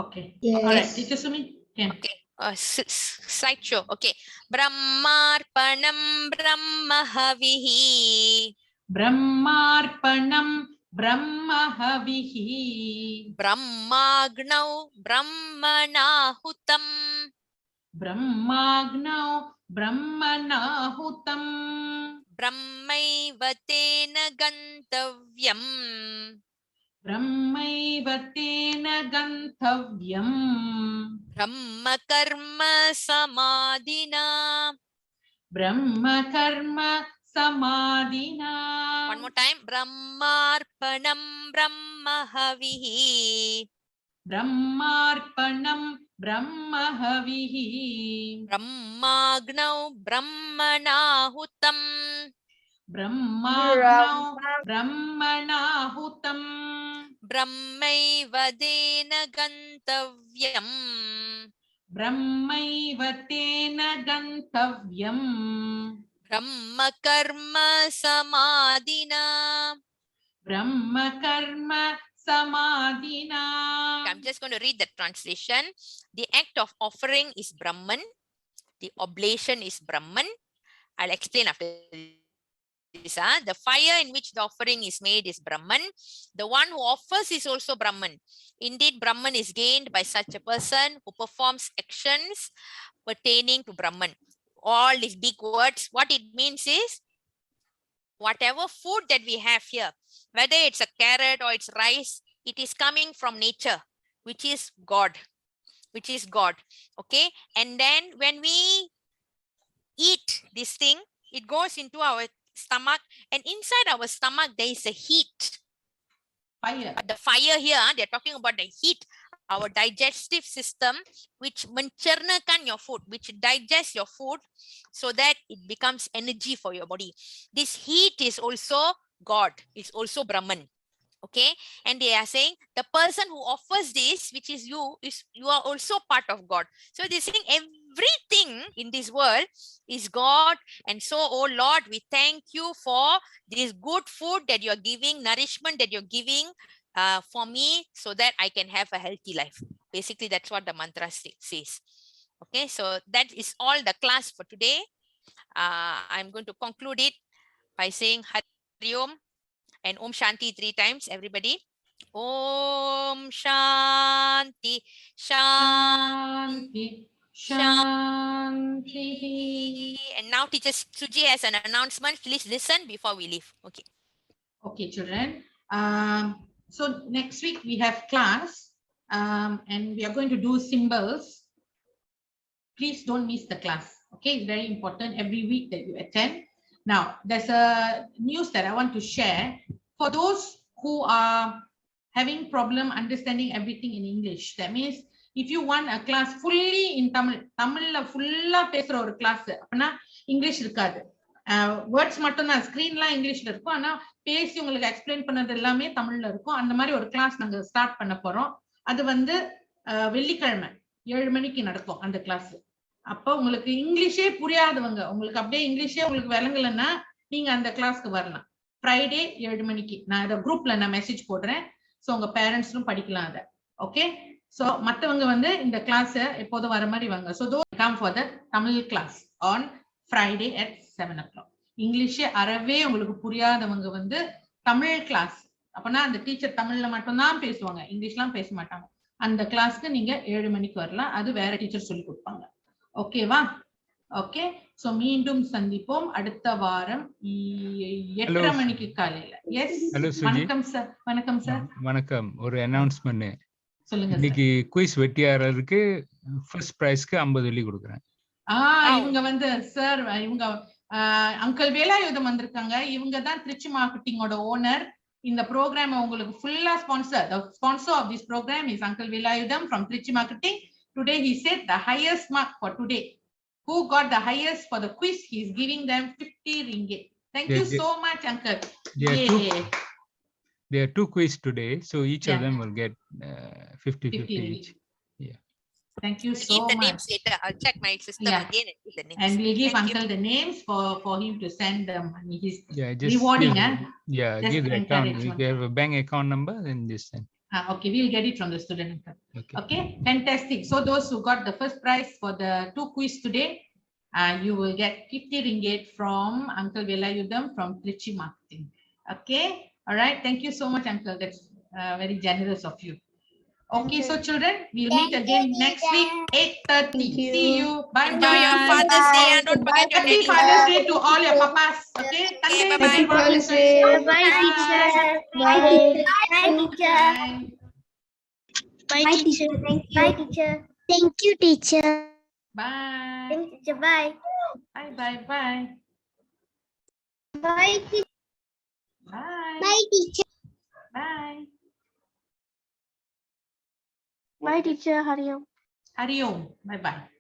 Okay. Yes. All right, Teacher Sumi. Okay. Slideshow. Okay. Brahmarpanam Brahmahavihi. Brahmarpanam Brahmahavihi. Brahmagnau Brahmanahutam. Brahmagnau Brahmanahutam. Brahmaivatena gantavyam. Brahmaivatena gantavyam. Brahma karma samadhina. Brahma karma samadhina. One more more time. Brahmarpanam Brahmahavihi. Brahmarpanam Brahmahavihi. Brahmagnau Brahmanahutam. Brahmagnau Brahmanahutam. Brahmaivadena Gantavyam. Brahmaivatena gantavyam. Brahma Karma Samadhina. Brahma karma samadhina. I'm just going to read the translation. The act of offering is Brahman. The oblation is Brahman. I'll explain after this. The fire in which the offering is made is Brahman. The one who offers is also Brahman. Indeed, Brahman is gained by such a person who performs actions pertaining to Brahman. All these big words, what it means is, whatever food that we have here, whether it's a carrot or it's rice, it is coming from nature, which is God. Okay. And then when we eat this thing, it goes into our stomach, and inside our stomach there is a heat. Fire. But the fire here, they're talking about the heat, our digestive system, which mencernakan your food, which digests your food so that it becomes energy for your body. This heat is also God, it's also Brahman. Okay, and they are saying the person who offers this, which is you are also part of God. So they're saying everything in this world is God. And so, oh Lord, we thank you for this good food that you're giving, nourishment that you're giving for me, so that I can have a healthy life. Basically, that's what the mantra says. Okay, so that is all the class for today. I'm going to conclude it by saying Hari Om and Om Shanti 3 times, everybody. Om Shanti, Shanti, Shanti. And now Teacher Suji has an announcement. Please listen before we leave. Okay. Okay, children. So next week we have class and we are going to do symbols. Please don't miss the class. Okay, it's very important every week that you attend. Now, there's a news that I want to share for those who are having problem understanding everything in English. That means if you want a class fully in Tamil, Tamilla fulla pesra or class, apna English irukadu. Words மட்டும்தான் ஸ்கிரீன்லாம் இங்கிலீஷ்ல இருக்கும், ஆனா பேசி உங்களுக்கு explain பண்ணது எல்லாமே தமிழ்ல இருக்கும். அந்த மாதிரி ஒரு கிளாஸ் நாங்க ஸ்டார்ட் பண்ண போறோம். அது வந்து வெள்ளிக்கிழமை 7 மணிக்கு நடக்கும் அந்த கிளாஸ். அப்போ உங்களுக்கு இங்கிலீஷே புரியாதவங்க, உங்களுக்கு அப்படியே இங்கிலீஷே உங்களுக்கு விளங்கலன்னா நீங்க அந்த கிளாஸ்க்கு வரலாம். ஃப்ரைடே 7 மணிக்கு நான் இதை குரூப்ல நான் மெசேஜ் போடுறேன். ஸோ உங்க பேரண்ட்ஸும் படிக்கலாம் அதை. ஓகே, ஸோ மற்றவங்க வந்து இந்த கிளாஸ் எப்போதும் வர மாதிரி வாங்க. So do come for the Tamil class on Friday at 7 o'clock. இங்கிலீஷே அறவே உங்களுக்கு புரியாதவங்க வந்து தமிழ் கிளாஸ், அப்பனா அந்த டீச்சர் தமிழ்ல மட்டும்தான் பேசுவாங்க, இங்கிலீஷ்லாம் பேச மாட்டாங்க. அந்த கிளாஸ்க்கு நீங்க 7 மணிக்கு வரலாம். அது வேற டீச்சர் சொல்லி கொடுப்பாங்க. ஓகேவா? ஓகே, சோ மீண்டும் சந்திப்போம் அடுத்த வாரம் 8:30 மணிக்கு காலையில. எஸ், வணக்கம் சார். வணக்கம் சார். வணக்கம். ஒரு அனௌன்ஸ்மென்ட் சொல்லுங்க. இன்னைக்கு குயிஸ் வெட்டியாரருக்கு ஃபர்ஸ்ட் பிரைஸ்க்கு 50 வெள்ளி கொடுக்குறேன். இவங்க வந்து சார், இவங்க அங்கிள் வேலாயுதம் வந்திருக்காங்க. இவங்க தான் திருச்சி மார்க்கெட்டிங்கோட ஓனர். இந்த ப்ரோக்ராம் உங்களுக்கு ஃபுல்லா sponsor. The sponsor of this program is Uncle Velayudam from Trichy Marketing. Today he said the highest mark for today. Who got the highest for the quiz? He is giving them 50 ringgit. Thank you so much, Uncle. There are two quiz today, so each of them will get 50 each. Yeah. Thank you so much. The names later. I'll check my system again and give the names. And we'll give Uncle the names for him to send them money. He's just rewarding. Give the account. If you have a bank account number, then just send. Okay, we'll get it from the student. Okay, fantastic. So those who got the first prize for the 2 quiz today, you will get 50 ringgit from Uncle Velayudam from Trichy Marketing. Okay, all right. Thank you so much, Uncle. That's very generous of you. Okay, so children, we'll meet again next week 8:30. See you. Bye. Enjoy your Father's Day and don't forget your Happy Father's Day to all your papas. Okay, bye-bye. Happy Father's Day. Bye, teacher. Bye, teacher. Bye, teacher. Thank you. Bye, teacher. Thank you, teacher. Bye. Thank you, teacher. Bye. Bye. Bye. Bye. Bye, teacher. Bye. Bye. teacher. Bye. Bye, teacher. Hari Om. Hari Om. Bye bye.